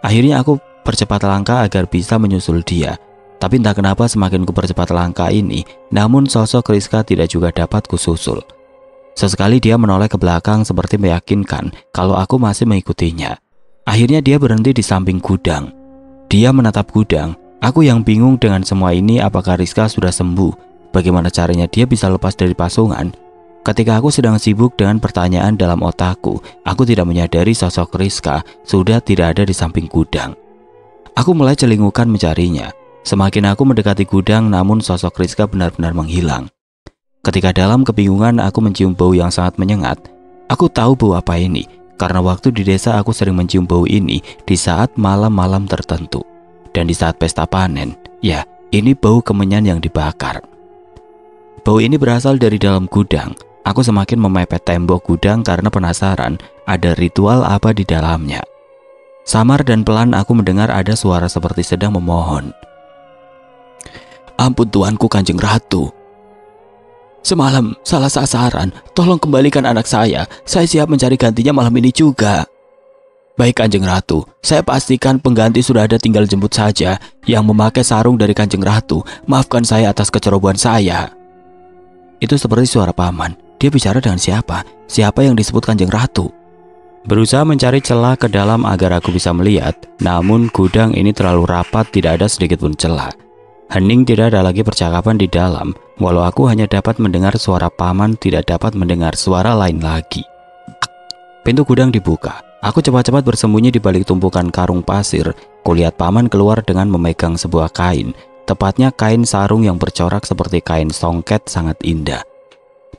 Akhirnya aku percepat langkah agar bisa menyusul dia. Tapi entah kenapa semakin ku percepat langkah ini, namun sosok Rizka tidak juga dapat kususul. Sesekali dia menoleh ke belakang seperti meyakinkan kalau aku masih mengikutinya. Akhirnya dia berhenti di samping gudang. Dia menatap gudang. Aku yang bingung dengan semua ini, apakah Rizka sudah sembuh? Bagaimana caranya dia bisa lepas dari pasungan? Ketika aku sedang sibuk dengan pertanyaan dalam otakku, aku tidak menyadari sosok Rizka sudah tidak ada di samping gudang. Aku mulai celingukan mencarinya. Semakin aku mendekati gudang, namun sosok Rizka benar-benar menghilang. Ketika dalam kebingungan aku mencium bau yang sangat menyengat. Aku tahu bau apa ini, karena waktu di desa aku sering mencium bau ini di saat malam-malam tertentu. Dan di saat pesta panen, ya, ini bau kemenyan yang dibakar. Bau ini berasal dari dalam gudang. Aku semakin memepet tembok gudang karena penasaran ada ritual apa di dalamnya. Samar dan pelan aku mendengar ada suara seperti sedang memohon. Ampun tuanku Kanjeng Ratu. Semalam salah sasaran, tolong kembalikan anak saya siap mencari gantinya malam ini juga. Baik Kanjeng Ratu, saya pastikan pengganti sudah ada, tinggal jemput saja yang memakai sarung dari Kanjeng Ratu. Maafkan saya atas kecerobohan saya. Itu seperti suara Paman. Dia bicara dengan siapa? Siapa yang disebut Kanjeng Ratu? Berusaha mencari celah ke dalam agar aku bisa melihat, namun gudang ini terlalu rapat, tidak ada sedikit pun celah. Hening, tidak ada lagi percakapan di dalam. Walau aku hanya dapat mendengar suara Paman, tidak dapat mendengar suara lain lagi. Pintu gudang dibuka. Aku cepat-cepat bersembunyi di balik tumpukan karung pasir. Kulihat Paman keluar dengan memegang sebuah kain. Tepatnya kain sarung yang bercorak seperti kain songket, sangat indah.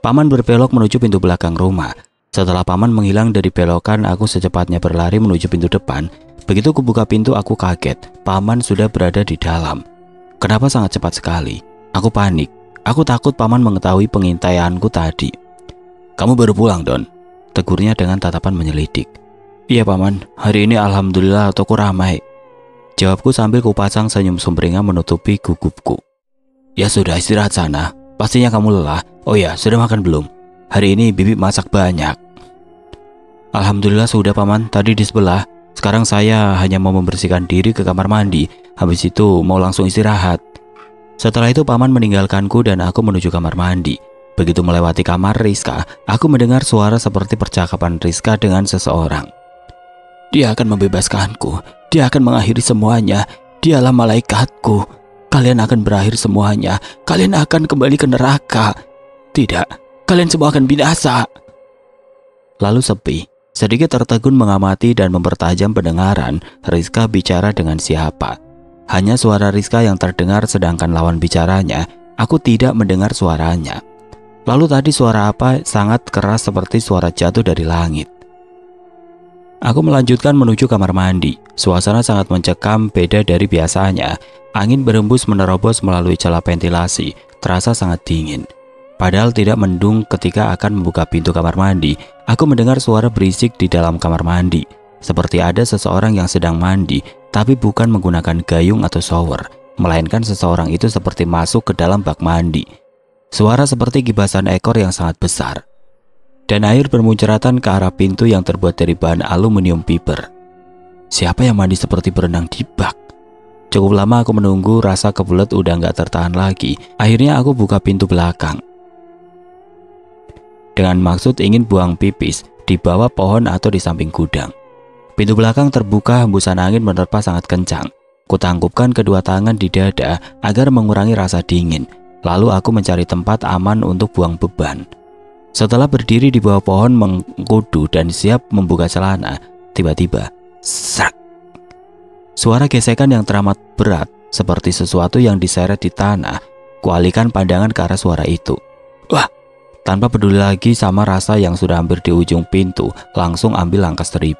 Paman berbelok menuju pintu belakang rumah. Setelah Paman menghilang dari belokan, aku secepatnya berlari menuju pintu depan. Begitu kubuka pintu, aku kaget. Paman sudah berada di dalam. Kenapa sangat cepat sekali? Aku panik. Aku takut Paman mengetahui pengintaianku tadi. Kamu baru pulang, Don? Tegurnya dengan tatapan menyelidik. Iya Paman, hari ini alhamdulillah toko ramai. Jawabku sambil kupasang senyum sumringah menutupi gugupku. Ya sudah, istirahat sana. Pastinya kamu lelah. Oh ya, sudah makan belum? Hari ini Bibi masak banyak. Alhamdulillah sudah paman, tadi di sebelah. Sekarang saya hanya mau membersihkan diri ke kamar mandi. Habis itu mau langsung istirahat. Setelah itu paman meninggalkanku dan aku menuju kamar mandi. Begitu melewati kamar Rizka, aku mendengar suara seperti percakapan Rizka dengan seseorang. Dia akan membebaskanku. Dia akan mengakhiri semuanya. Dialah malaikatku. Kalian akan berakhir semuanya. Kalian akan kembali ke neraka. Tidak, kalian semua akan binasa. Lalu sepi. Sedikit tertegun mengamati dan mempertajam pendengaran. Rizka bicara dengan siapa? Hanya suara Rizka yang terdengar, sedangkan lawan bicaranya, aku tidak mendengar suaranya. Lalu tadi suara apa sangat keras seperti suara jatuh dari langit. Aku melanjutkan menuju kamar mandi. Suasana sangat mencekam, beda dari biasanya. Angin berembus menerobos melalui celah ventilasi, terasa sangat dingin. Padahal tidak mendung ketika akan membuka pintu kamar mandi. Aku mendengar suara berisik di dalam kamar mandi. Seperti ada seseorang yang sedang mandi, tapi bukan menggunakan gayung atau shower, melainkan seseorang itu seperti masuk ke dalam bak mandi. Suara seperti gibasan ekor yang sangat besar. Dan air bermuncratan ke arah pintu yang terbuat dari bahan aluminium fiber. Siapa yang mandi seperti berenang di bak? Cukup lama aku menunggu, rasa kebelet udah gak tertahan lagi. Akhirnya aku buka pintu belakang. Dengan maksud ingin buang pipis di bawah pohon atau di samping gudang. Pintu belakang terbuka, hembusan angin menerpa sangat kencang. Kutangkupkan kedua tangan di dada agar mengurangi rasa dingin. Lalu aku mencari tempat aman untuk buang beban. Setelah berdiri di bawah pohon mengkudu dan siap membuka celana, tiba-tiba srak. Suara gesekan yang teramat berat seperti sesuatu yang diseret di tanah. Kualihkan pandangan ke arah suara itu. Wah! Tanpa peduli lagi sama rasa yang sudah hampir di ujung pintu, langsung ambil langkah 1000.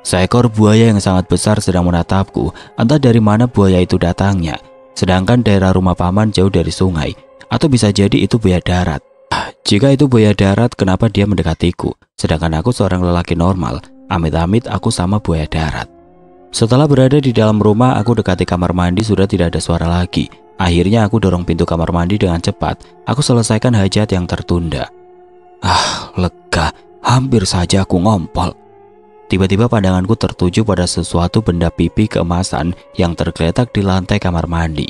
Seekor buaya yang sangat besar sedang menatapku. Entah dari mana buaya itu datangnya. Sedangkan daerah rumah paman jauh dari sungai. Atau bisa jadi itu buaya darat. Jika itu buaya darat, kenapa dia mendekatiku? Sedangkan aku seorang lelaki normal. Amit-amit aku sama buaya darat. Setelah berada di dalam rumah, aku dekati kamar mandi, sudah tidak ada suara lagi. Akhirnya aku dorong pintu kamar mandi dengan cepat. Aku selesaikan hajat yang tertunda. Lega. Hampir saja aku ngompol. Tiba-tiba pandanganku tertuju pada sesuatu benda pipi keemasan yang tergeletak di lantai kamar mandi.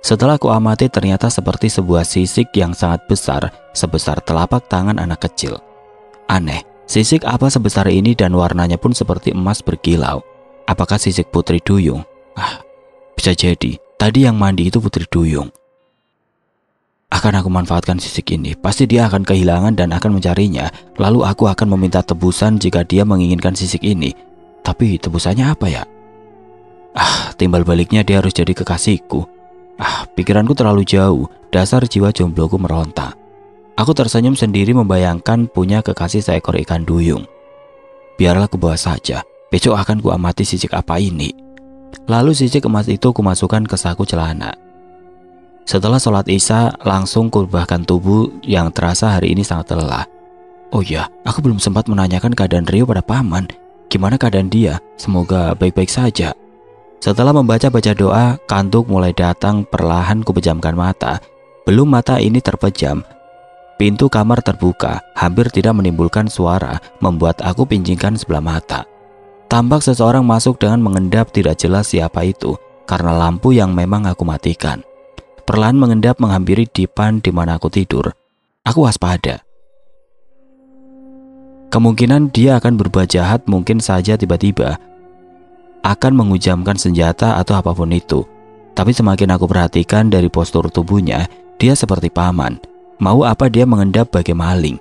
Setelah aku amati, ternyata seperti sebuah sisik yang sangat besar, sebesar telapak tangan anak kecil. Aneh, sisik apa sebesar ini dan warnanya pun seperti emas berkilau. Apakah sisik Putri Duyung? Bisa jadi. Tadi yang mandi itu Putri Duyung. Akan aku manfaatkan sisik ini. Pasti dia akan kehilangan dan akan mencarinya. Lalu aku akan meminta tebusan jika dia menginginkan sisik ini. Tapi tebusannya apa ya? Timbal baliknya dia harus jadi kekasihku. Pikiranku terlalu jauh. Dasar jiwa jombloku meronta. Aku tersenyum sendiri membayangkan punya kekasih seekor ikan duyung. Biarlah ku bawa saja. Besok akan ku amati sisik apa ini. Lalu sisik emas itu kumasukkan ke saku celana. Setelah sholat isya, langsung kubahkan tubuh yang terasa hari ini sangat lelah. Oh ya, aku belum sempat menanyakan keadaan Rio pada paman. Gimana keadaan dia? Semoga baik-baik saja. Setelah membaca-baca doa, kantuk mulai datang, perlahan kupejamkan mata. Belum mata ini terpejam, pintu kamar terbuka, hampir tidak menimbulkan suara, membuat aku pinjingkan sebelah mata. Tampak seseorang masuk dengan mengendap, tidak jelas siapa itu karena lampu yang memang aku matikan. Perlahan mengendap menghampiri dipan di mana aku tidur. Aku waspada. Kemungkinan dia akan berbuat jahat, mungkin saja tiba-tiba akan menghujamkan senjata atau apapun itu. Tapi semakin aku perhatikan dari postur tubuhnya, dia seperti paman. Mau apa dia mengendap bagai maling?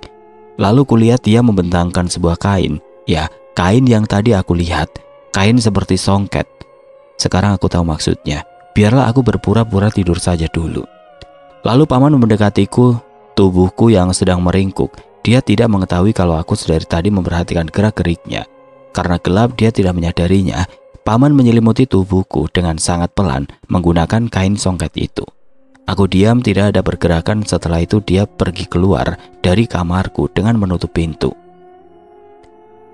Lalu kulihat dia membentangkan sebuah kain. Ya, kain yang tadi aku lihat, kain seperti songket. Sekarang aku tahu maksudnya. Biarlah aku berpura-pura tidur saja dulu. Lalu paman mendekatiku, tubuhku yang sedang meringkuk. Dia tidak mengetahui kalau aku dari tadi memperhatikan gerak-geriknya. Karena gelap dia tidak menyadarinya. Paman menyelimuti tubuhku dengan sangat pelan menggunakan kain songket itu. Aku diam, tidak ada pergerakan. Setelah itu dia pergi keluar dari kamarku dengan menutup pintu.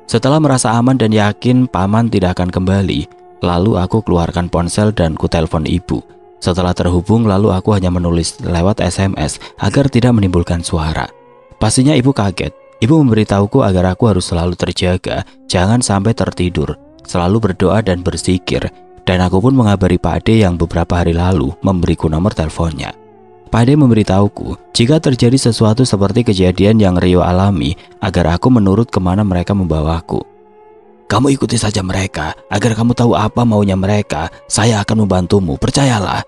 Setelah merasa aman dan yakin paman tidak akan kembali, Lalu aku keluarkan ponsel dan kutelepon ibu. Setelah terhubung, lalu aku hanya menulis lewat SMS agar tidak menimbulkan suara. Pastinya ibu kaget. Ibu memberitahuku agar aku harus selalu terjaga, jangan sampai tertidur, selalu berdoa dan berzikir. Dan aku pun mengabari Pak Ade yang beberapa hari lalu memberiku nomor teleponnya. Pak Ade memberitahuku jika terjadi sesuatu seperti kejadian yang Rio alami, agar aku menurut kemana mereka membawaku. Kamu ikuti saja mereka, agar kamu tahu apa maunya mereka. Saya akan membantumu, percayalah.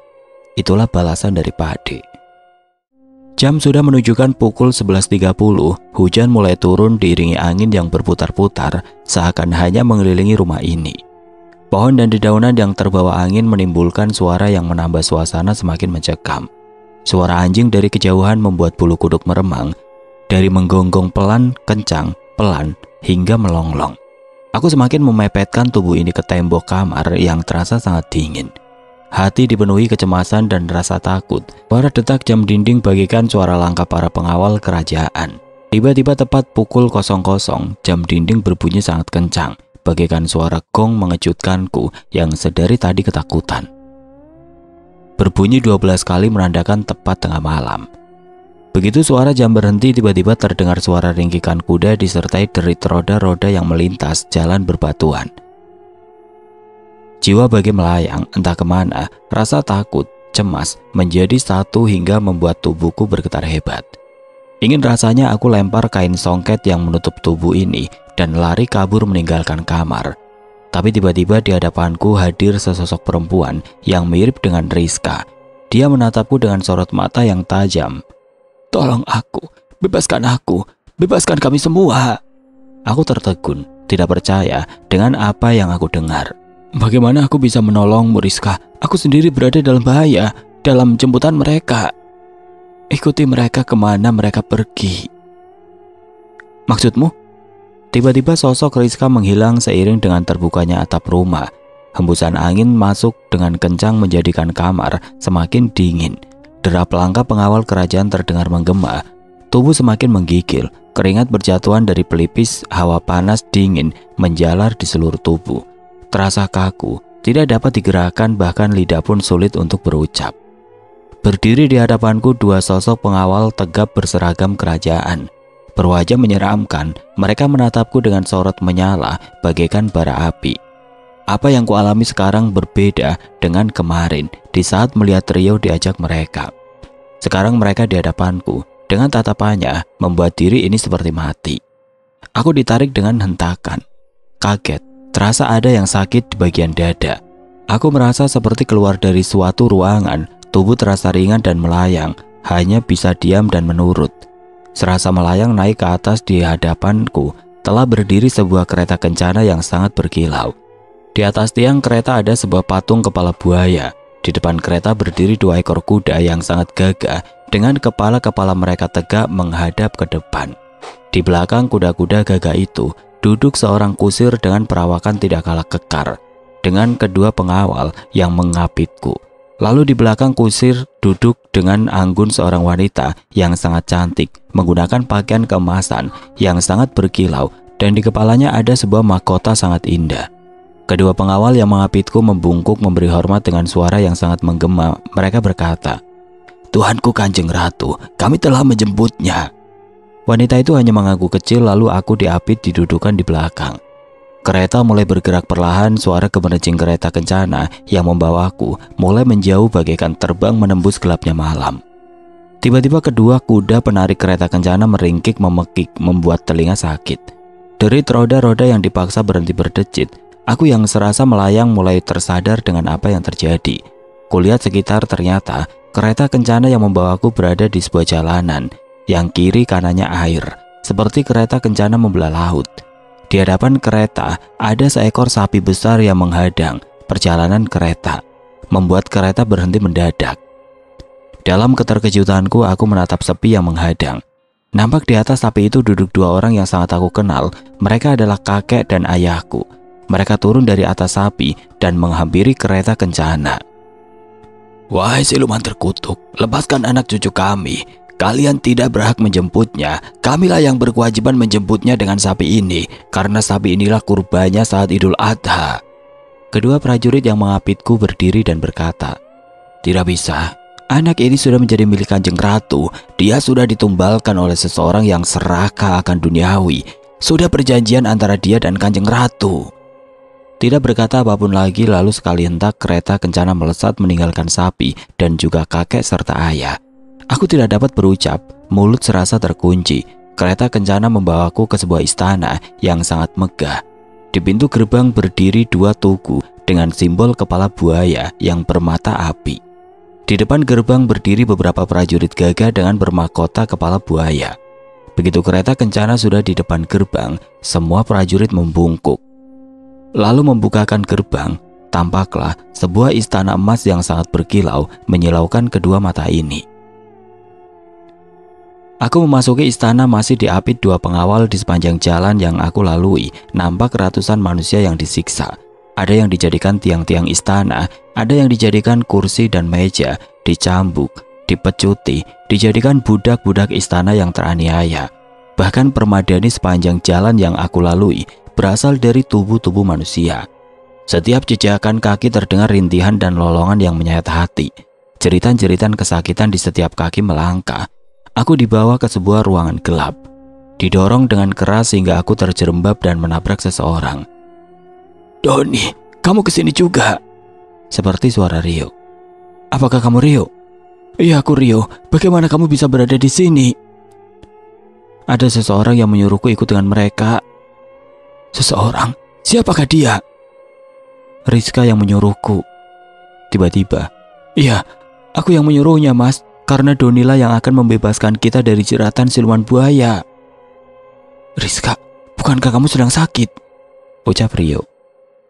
Itulah balasan dari Pak Ade. Jam sudah menunjukkan pukul 11.30. Hujan mulai turun diiringi angin yang berputar-putar, seakan hanya mengelilingi rumah ini. Pohon dan dedaunan yang terbawa angin menimbulkan suara yang menambah suasana semakin mencekam. Suara anjing dari kejauhan membuat bulu kuduk meremang, dari menggonggong pelan, kencang, pelan, hingga melonglong. Aku semakin memepetkan tubuh ini ke tembok kamar yang terasa sangat dingin. Hati dipenuhi kecemasan dan rasa takut. Para detak jam dinding bagaikan suara langkah para pengawal kerajaan. Tiba-tiba tepat pukul 00, jam dinding berbunyi sangat kencang, bagaikan suara gong mengejutkanku yang sedari tadi ketakutan. Berbunyi 12 kali menandakan tepat tengah malam. Begitu suara jam berhenti, tiba-tiba terdengar suara ringkikan kuda disertai derit roda-roda yang melintas jalan berbatuan. Jiwa bagai melayang, entah kemana, rasa takut, cemas menjadi satu hingga membuat tubuhku bergetar hebat. Ingin rasanya aku lempar kain songket yang menutup tubuh ini dan lari kabur meninggalkan kamar. Tapi tiba-tiba di hadapanku hadir sesosok perempuan yang mirip dengan Rizka. Dia menatapku dengan sorot mata yang tajam. Tolong aku, bebaskan kami semua. Aku tertegun, tidak percaya dengan apa yang aku dengar. Bagaimana aku bisa menolongmu, Rizka? Aku sendiri berada dalam bahaya, dalam jemputan mereka. Ikuti mereka kemana mereka pergi. Maksudmu? Tiba-tiba sosok Rizka menghilang seiring dengan terbukanya atap rumah. Hembusan angin masuk dengan kencang menjadikan kamar semakin dingin. Derap langkah pengawal kerajaan terdengar menggema. Tubuh semakin menggigil, keringat berjatuhan dari pelipis, hawa panas dingin menjalar di seluruh tubuh. Terasa kaku, tidak dapat digerakkan, bahkan lidah pun sulit untuk berucap. Berdiri di hadapanku dua sosok pengawal tegap berseragam kerajaan. Berwajah menyeramkan, mereka menatapku dengan sorot menyala bagaikan bara api. Apa yang kualami sekarang berbeda dengan kemarin di saat melihat Rio diajak mereka. Sekarang mereka di hadapanku, dengan tatapannya membuat diri ini seperti mati. Aku ditarik dengan hentakan. Kaget, terasa ada yang sakit di bagian dada. Aku merasa seperti keluar dari suatu ruangan, tubuh terasa ringan dan melayang, hanya bisa diam dan menurut. Serasa melayang naik ke atas di hadapanku, telah berdiri sebuah kereta kencana yang sangat berkilau. Di atas tiang kereta ada sebuah patung kepala buaya. Di depan kereta berdiri dua ekor kuda yang sangat gagah dengan kepala-kepala mereka tegak menghadap ke depan. Di belakang kuda-kuda gagah itu duduk seorang kusir dengan perawakan tidak kalah kekar dengan kedua pengawal yang mengapitku. Lalu di belakang kusir duduk dengan anggun seorang wanita yang sangat cantik menggunakan pakaian keemasan yang sangat berkilau dan di kepalanya ada sebuah mahkota sangat indah. Kedua pengawal yang mengapitku membungkuk memberi hormat dengan suara yang sangat menggema. Mereka berkata, "Tuanku Kanjeng Ratu, kami telah menjemputnya." Wanita itu hanya mengangguk kecil, lalu aku diapit didudukan di belakang. Kereta mulai bergerak perlahan, suara gemericing kereta kencana yang membawaku mulai menjauh bagaikan terbang menembus gelapnya malam. Tiba-tiba kedua kuda penarik kereta kencana meringkik memekik membuat telinga sakit. Derit roda-roda yang dipaksa berhenti berdecit. Aku yang serasa melayang mulai tersadar dengan apa yang terjadi. Kulihat sekitar, ternyata kereta kencana yang membawaku berada di sebuah jalanan yang kiri kanannya air, seperti kereta kencana membelah laut. Di hadapan kereta ada seekor sapi besar yang menghadang perjalanan kereta, membuat kereta berhenti mendadak. Dalam keterkejutanku, aku menatap sepi yang menghadang. Nampak di atas sapi itu duduk dua orang yang sangat aku kenal. Mereka adalah kakek dan ayahku. Mereka turun dari atas sapi dan menghampiri kereta kencana. "Wahai siluman terkutuk, lepaskan anak cucu kami. Kalian tidak berhak menjemputnya. Kamilah yang berkewajiban menjemputnya dengan sapi ini, karena sapi inilah kurbannya saat Idul Adha," Kedua prajurit yang mengapitku berdiri dan berkata, "Tidak bisa. Anak ini sudah menjadi milik Kanjeng Ratu. Dia sudah ditumbalkan oleh seseorang yang serakah akan duniawi. Sudah perjanjian antara dia dan Kanjeng Ratu." Tidak berkata apapun lagi, lalu sekali hentak kereta kencana melesat meninggalkan sapi dan juga kakek serta ayah. Aku tidak dapat berucap, mulut serasa terkunci. Kereta kencana membawaku ke sebuah istana yang sangat megah. Di pintu gerbang berdiri dua tugu dengan simbol kepala buaya yang bermata api. Di depan gerbang berdiri beberapa prajurit gagah dengan bermahkota kepala buaya. Begitu kereta kencana sudah di depan gerbang, semua prajurit membungkuk. Lalu membukakan gerbang, tampaklah sebuah istana emas yang sangat berkilau menyilaukan kedua mata ini. Aku memasuki istana masih diapit dua pengawal. Di sepanjang jalan yang aku lalui, nampak ratusan manusia yang disiksa. Ada yang dijadikan tiang-tiang istana, ada yang dijadikan kursi dan meja, dicambuk, dipecuti, dijadikan budak-budak istana yang teraniaya. Bahkan permadani sepanjang jalan yang aku lalui berasal dari tubuh-tubuh manusia. Setiap jejakan kaki terdengar rintihan dan lolongan yang menyayat hati. Jeritan-jeritan kesakitan di setiap kaki melangkah. Aku dibawa ke sebuah ruangan gelap. Didorong dengan keras hingga aku terjerembab dan menabrak seseorang. "Doni, kamu kesini juga?" Seperti suara Rio. "Apakah kamu Rio?" "Iya, aku Rio. Bagaimana kamu bisa berada di sini?" "Ada seseorang yang menyuruhku ikut dengan mereka." "Seseorang? Siapakah dia?" "Rizka yang menyuruhku." Tiba-tiba, "Iya, aku yang menyuruhnya, Mas. Karena Donila yang akan membebaskan kita dari jeratan siluman buaya." "Rizka, bukankah kamu sedang sakit?" ucap Rio.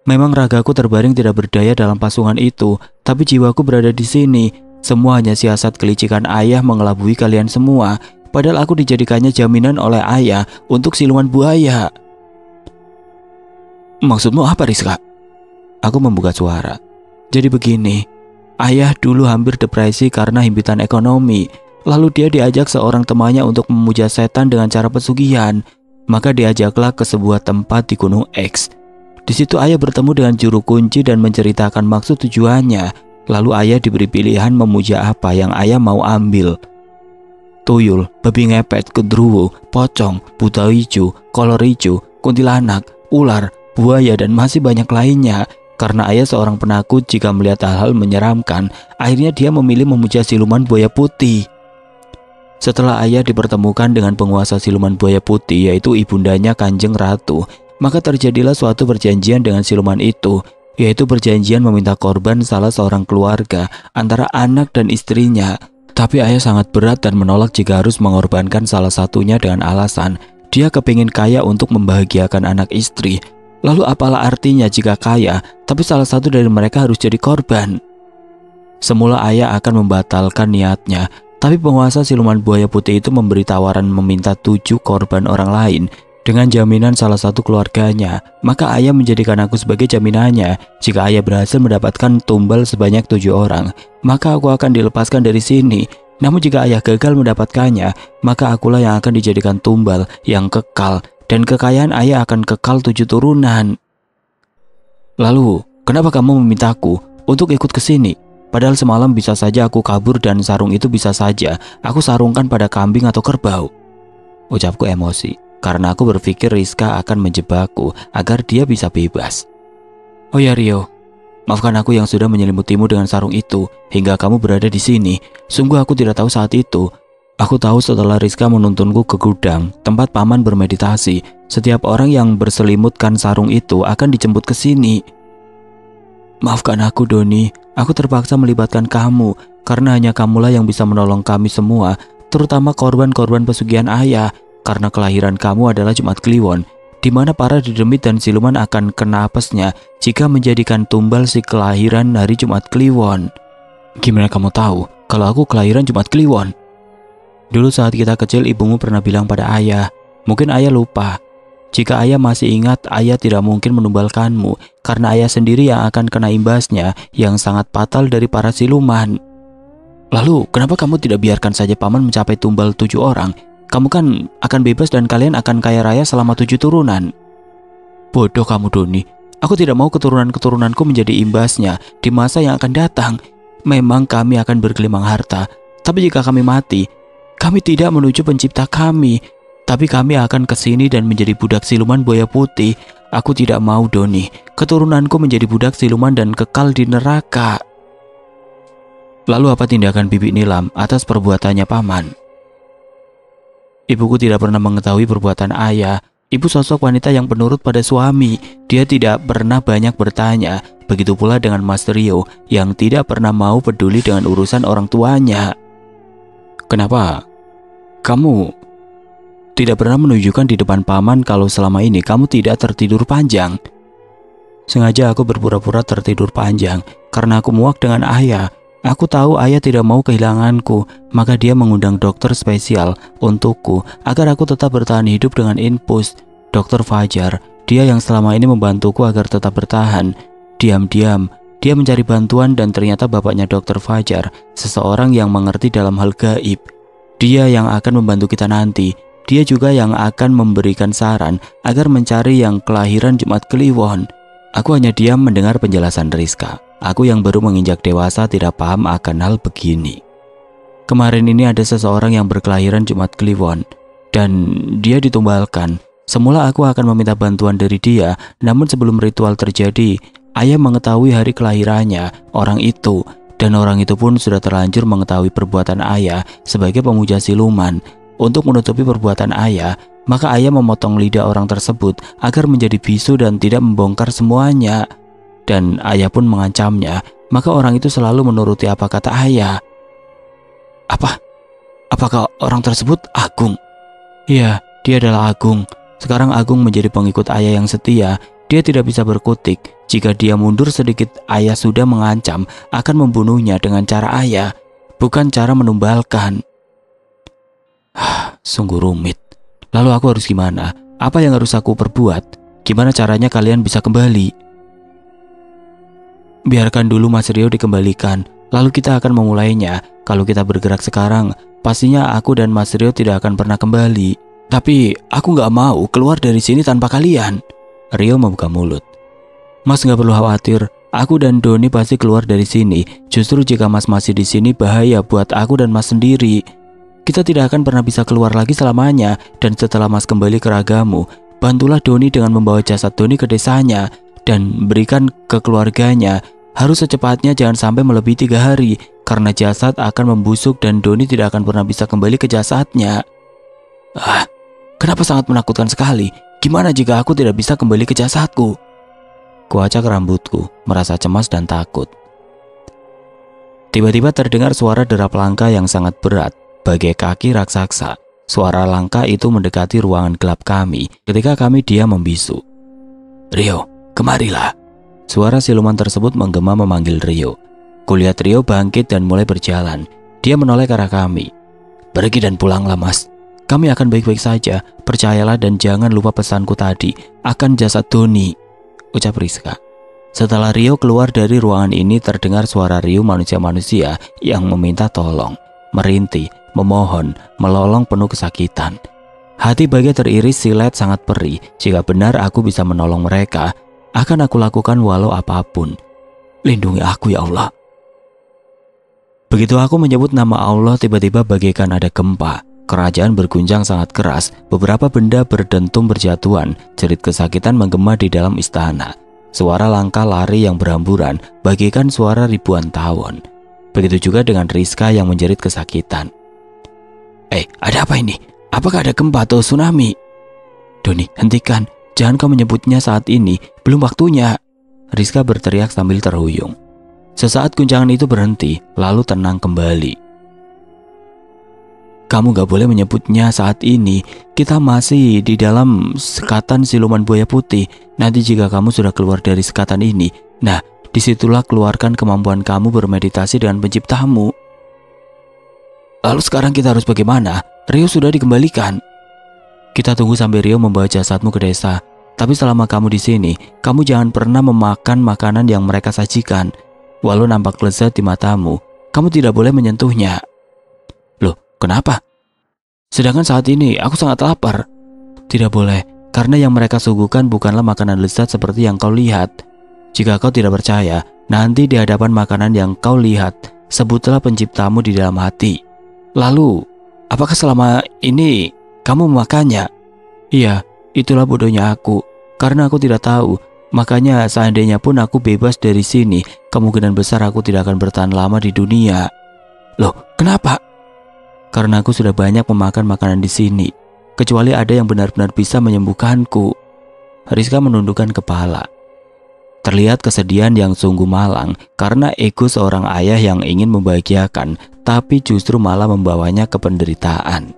"Memang ragaku terbaring tidak berdaya dalam pasungan itu, tapi jiwaku berada di sini. Semua hanya siasat kelicikan ayah mengelabui kalian semua. Padahal aku dijadikannya jaminan oleh ayah untuk siluman buaya." "Maksudmu apa, Rizka?" Aku membuka suara. "Jadi begini, ayah dulu hampir depresi karena himpitan ekonomi. Lalu dia diajak seorang temannya untuk memuja setan dengan cara pesugihan. Maka diajaklah ke sebuah tempat di Gunung X. Di situ ayah bertemu dengan juru kunci dan menceritakan maksud tujuannya. Lalu ayah diberi pilihan memuja apa yang ayah mau ambil. Tuyul, babi ngepet, gendruwo, pocong, buta hijau, kolor hijau, kuntilanak, ular, buaya, dan masih banyak lainnya. Karena ayah seorang penakut jika melihat hal-hal menyeramkan, akhirnya dia memilih memuja siluman buaya putih. Setelah ayah dipertemukan dengan penguasa siluman buaya putih, yaitu ibundanya Kanjeng Ratu, maka terjadilah suatu perjanjian dengan siluman itu, yaitu perjanjian meminta korban salah seorang keluarga antara anak dan istrinya. Tapi ayah sangat berat dan menolak jika harus mengorbankan salah satunya dengan alasan dia kepingin kaya untuk membahagiakan anak istri. Lalu apalah artinya jika kaya, tapi salah satu dari mereka harus jadi korban? Semula ayah akan membatalkan niatnya, tapi penguasa siluman buaya putih itu memberi tawaran meminta 7 korban orang lain dengan jaminan salah satu keluarganya. Maka ayah menjadikan aku sebagai jaminannya. Jika ayah berhasil mendapatkan tumbal sebanyak 7 orang, maka aku akan dilepaskan dari sini. Namun jika ayah gagal mendapatkannya, maka akulah yang akan dijadikan tumbal yang kekal. Dan kekayaan ayah akan kekal 7 turunan. Lalu, kenapa kamu memintaku untuk ikut ke sini? Padahal semalam bisa saja aku kabur dan sarung itu bisa saja aku sarungkan pada kambing atau kerbau." Ucapku emosi, karena aku berpikir Rizka akan menjebakku agar dia bisa bebas. "Oh ya Rio, maafkan aku yang sudah menyelimutimu dengan sarung itu hingga kamu berada di sini. Sungguh aku tidak tahu saat itu. Aku tahu setelah Rizka menuntunku ke gudang tempat paman bermeditasi, setiap orang yang berselimutkan sarung itu akan dijemput ke sini." "Maafkan aku Doni, aku terpaksa melibatkan kamu karena hanya kamulah yang bisa menolong kami semua, terutama korban-korban pesugihan ayah, karena kelahiran kamu adalah Jumat Kliwon, di mana para dedemit dan siluman akan kena apesnya jika menjadikan tumbal si kelahiran hari Jumat Kliwon." "Gimana kamu tahu kalau aku kelahiran Jumat Kliwon?" "Dulu saat kita kecil ibumu pernah bilang pada ayah. Mungkin ayah lupa. Jika ayah masih ingat, ayah tidak mungkin menumbalkanmu karena ayah sendiri yang akan kena imbasnya yang sangat fatal dari para siluman." "Lalu kenapa kamu tidak biarkan saja paman mencapai tumbal 7 orang? Kamu kan akan bebas dan kalian akan kaya raya selama 7 turunan." "Bodoh kamu Doni. Aku tidak mau keturunan-keturunanku menjadi imbasnya di masa yang akan datang. Memang kami akan bergelimang harta, tapi jika kami mati, kami tidak menuju pencipta kami, tapi kami akan ke sini dan menjadi budak siluman buaya putih. Aku tidak mau, Doni, keturunanku menjadi budak siluman dan kekal di neraka. Lalu apa tindakan Bibi Nilam atas perbuatannya paman? Ibuku tidak pernah mengetahui perbuatan ayah. Ibu sosok wanita yang penurut pada suami. Dia tidak pernah banyak bertanya. Begitu pula dengan Mas Rio yang tidak pernah mau peduli dengan urusan orang tuanya. Kenapa? Kamu tidak pernah menunjukkan di depan paman kalau selama ini kamu tidak tertidur panjang. Sengaja aku berpura-pura tertidur panjang karena aku muak dengan ayah. Aku tahu ayah tidak mau kehilanganku, maka dia mengundang dokter spesial untukku agar aku tetap bertahan hidup dengan infus. Dokter Fajar, dia yang selama ini membantuku agar tetap bertahan. Diam-diam, dia mencari bantuan dan ternyata bapaknya Dokter Fajar, seseorang yang mengerti dalam hal gaib. Dia yang akan membantu kita nanti. Dia juga yang akan memberikan saran agar mencari yang kelahiran Jumat Kliwon. Aku hanya diam mendengar penjelasan Rizka. Aku yang baru menginjak dewasa tidak paham akan hal begini. Kemarin ini ada seseorang yang berkelahiran Jumat Kliwon dan dia ditumbalkan. Semula aku akan meminta bantuan dari dia, namun sebelum ritual terjadi, ayah mengetahui hari kelahirannya orang itu, dan orang itu pun sudah terlanjur mengetahui perbuatan ayah sebagai pemuja siluman. Untuk menutupi perbuatan ayah, maka ayah memotong lidah orang tersebut agar menjadi bisu dan tidak membongkar semuanya. Dan ayah pun mengancamnya, maka orang itu selalu menuruti apa kata ayah. Apakah orang tersebut Agung? Iya, dia adalah Agung. Sekarang Agung menjadi pengikut ayah yang setia. Dia tidak bisa berkutik. Jika dia mundur sedikit, ayah sudah mengancam akan membunuhnya dengan cara ayah, bukan cara menumbalkan. Sungguh rumit. Lalu aku harus gimana? Apa yang harus aku perbuat? Gimana caranya kalian bisa kembali? Biarkan dulu Mas Rio dikembalikan, lalu kita akan memulainya. Kalau kita bergerak sekarang, pastinya aku dan Mas Rio tidak akan pernah kembali. Tapi aku gak mau keluar dari sini tanpa kalian. Rio membuka mulut. Mas gak perlu khawatir, aku dan Doni pasti keluar dari sini. Justru jika Mas masih di sini bahaya buat aku dan Mas sendiri. Kita tidak akan pernah bisa keluar lagi selamanya. Dan setelah Mas kembali ke ragamu, bantulah Doni dengan membawa jasad Doni ke desanya dan berikan ke keluarganya. Harus secepatnya, jangan sampai melebihi 3 hari, karena jasad akan membusuk dan Doni tidak akan pernah bisa kembali ke jasadnya. Kenapa sangat menakutkan sekali? Gimana jika aku tidak bisa kembali ke jasadku? Kuacak rambutku, merasa cemas dan takut. Tiba-tiba terdengar suara derap langkah yang sangat berat, bagai kaki raksasa. Suara langkah itu mendekati ruangan gelap kami ketika kami diam membisu. Rio, kemarilah. Suara siluman tersebut menggema memanggil Rio. Kulihat Rio bangkit dan mulai berjalan. Dia menoleh ke arah kami. Pergi dan pulanglah, Mas. Kami akan baik-baik saja. Percayalah dan jangan lupa pesanku tadi akan jasad Doni, ucap Rizka. Setelah Rio keluar dari ruangan ini, terdengar suara Rio manusia-manusia yang meminta tolong, merintih, memohon, melolong penuh kesakitan. Hati Bagai teriris silet sangat perih. Jika benar aku bisa menolong mereka, akan aku lakukan walau apapun. Lindungi aku ya Allah. Begitu aku menyebut nama Allah, tiba-tiba bagaikan ada gempa. Kerajaan berguncang sangat keras. Beberapa benda berdentum berjatuhan. Jerit kesakitan menggema di dalam istana. Suara langkah lari yang berhamburan bagaikan suara ribuan tawon. Begitu juga dengan Rizka yang menjerit kesakitan. Ada apa ini? Apakah ada gempa atau tsunami? Doni, hentikan. Jangan kau menyebutnya saat ini, belum waktunya. Rizka berteriak sambil terhuyung. Sesaat guncangan itu berhenti, lalu tenang kembali. Kamu gak boleh menyebutnya saat ini. Kita masih di dalam sekatan siluman buaya putih. Nanti jika kamu sudah keluar dari sekatan ini, nah, disitulah keluarkan kemampuan kamu bermeditasi dengan penciptamu. Lalu sekarang kita harus bagaimana? Rio sudah dikembalikan. Kita tunggu sampai Rio membawa jasadmu ke desa. Tapi selama kamu di sini, kamu jangan pernah memakan makanan yang mereka sajikan. Walau nampak lezat di matamu, kamu tidak boleh menyentuhnya. Loh, kenapa? Sedangkan saat ini aku sangat lapar. Tidak boleh. karena yang mereka suguhkan bukanlah makanan lezat seperti yang kau lihat. Jika kau tidak percaya, nanti di hadapan makanan yang kau lihat, sebutlah penciptamu di dalam hati. Lalu, apakah selama ini kamu memakannya? Iya, itulah bodohnya aku, karena aku tidak tahu. Makanya seandainya pun aku bebas dari sini, kemungkinan besar aku tidak akan bertahan lama di dunia. Loh, kenapa? Karena aku sudah banyak memakan makanan di sini, kecuali ada yang benar-benar bisa menyembuhkanku. Rizka menundukkan kepala. Terlihat kesedihan yang sungguh malang karena ego seorang ayah yang ingin membahagiakan, tapi justru malah membawanya ke penderitaan.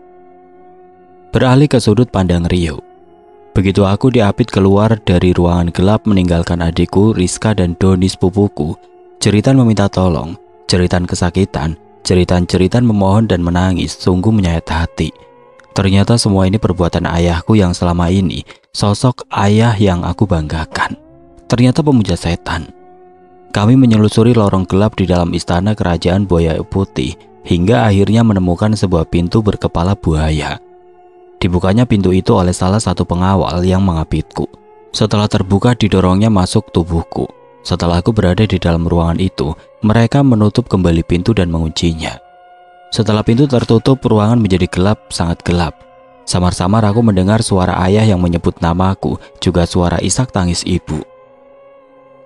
Beralih ke sudut pandang Rio. Begitu aku diapit keluar dari ruangan gelap meninggalkan adikku, Rizka dan Doni sepupuku, jeritan meminta tolong, jeritan kesakitan, jeritan-jeritan memohon dan menangis sungguh menyayat hati. Ternyata semua ini perbuatan ayahku yang selama ini sosok ayah yang aku banggakan. Ternyata pemuja setan. Kami menyelusuri lorong gelap di dalam istana kerajaan buaya putih hingga akhirnya menemukan sebuah pintu berkepala buaya. Dibukanya pintu itu oleh salah satu pengawal yang mengapitku. Setelah terbuka didorongnya masuk tubuhku. Setelah aku berada di dalam ruangan itu, mereka menutup kembali pintu dan menguncinya. Setelah pintu tertutup, ruangan menjadi gelap, sangat gelap. Samar-samar aku mendengar suara ayah yang menyebut namaku, juga suara isak tangis ibu.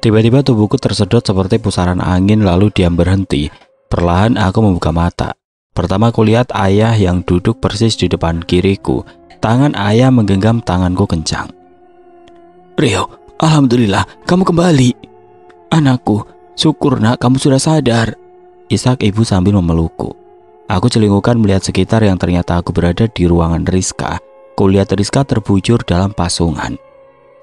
Tiba-tiba tubuhku tersedot seperti pusaran angin lalu diam berhenti. Perlahan aku membuka mata. Pertama aku lihat ayah yang duduk persis di depan kiriku. Tangan ayah menggenggam tanganku kencang. Rio, alhamdulillah kamu kembali. Anakku, syukur nak kamu sudah sadar. Isak ibu sambil memelukku. Aku celingukan melihat sekitar yang ternyata aku berada di ruangan Rizka. Kulihat Rizka terbujur dalam pasungan.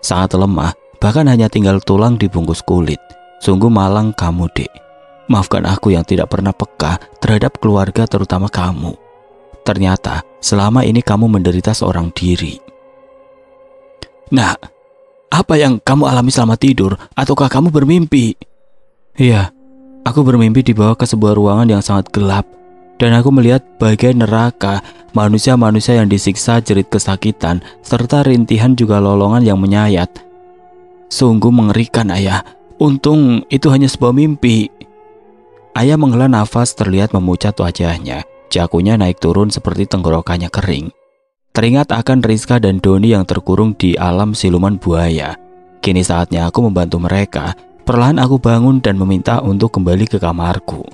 Sangat lemah. Bahkan hanya tinggal tulang dibungkus kulit. Sungguh malang kamu, Dek. Maafkan aku yang tidak pernah peka terhadap keluarga terutama kamu. Ternyata selama ini kamu menderita seorang diri. Nah, apa yang kamu alami selama tidur? Ataukah kamu bermimpi? Iya, aku bermimpi dibawa ke sebuah ruangan yang sangat gelap. Dan aku melihat bagian neraka, manusia-manusia yang disiksa jerit kesakitan, serta rintihan juga lolongan yang menyayat. Sungguh mengerikan ayah, untung itu hanya sebuah mimpi. Ayah menghela nafas terlihat memucat wajahnya, jakunya naik turun seperti tenggorokannya kering. Teringat akan Rizka dan Doni yang terkurung di alam siluman buaya. Kini saatnya aku membantu mereka. Perlahan aku bangun dan meminta untuk kembali ke kamarku.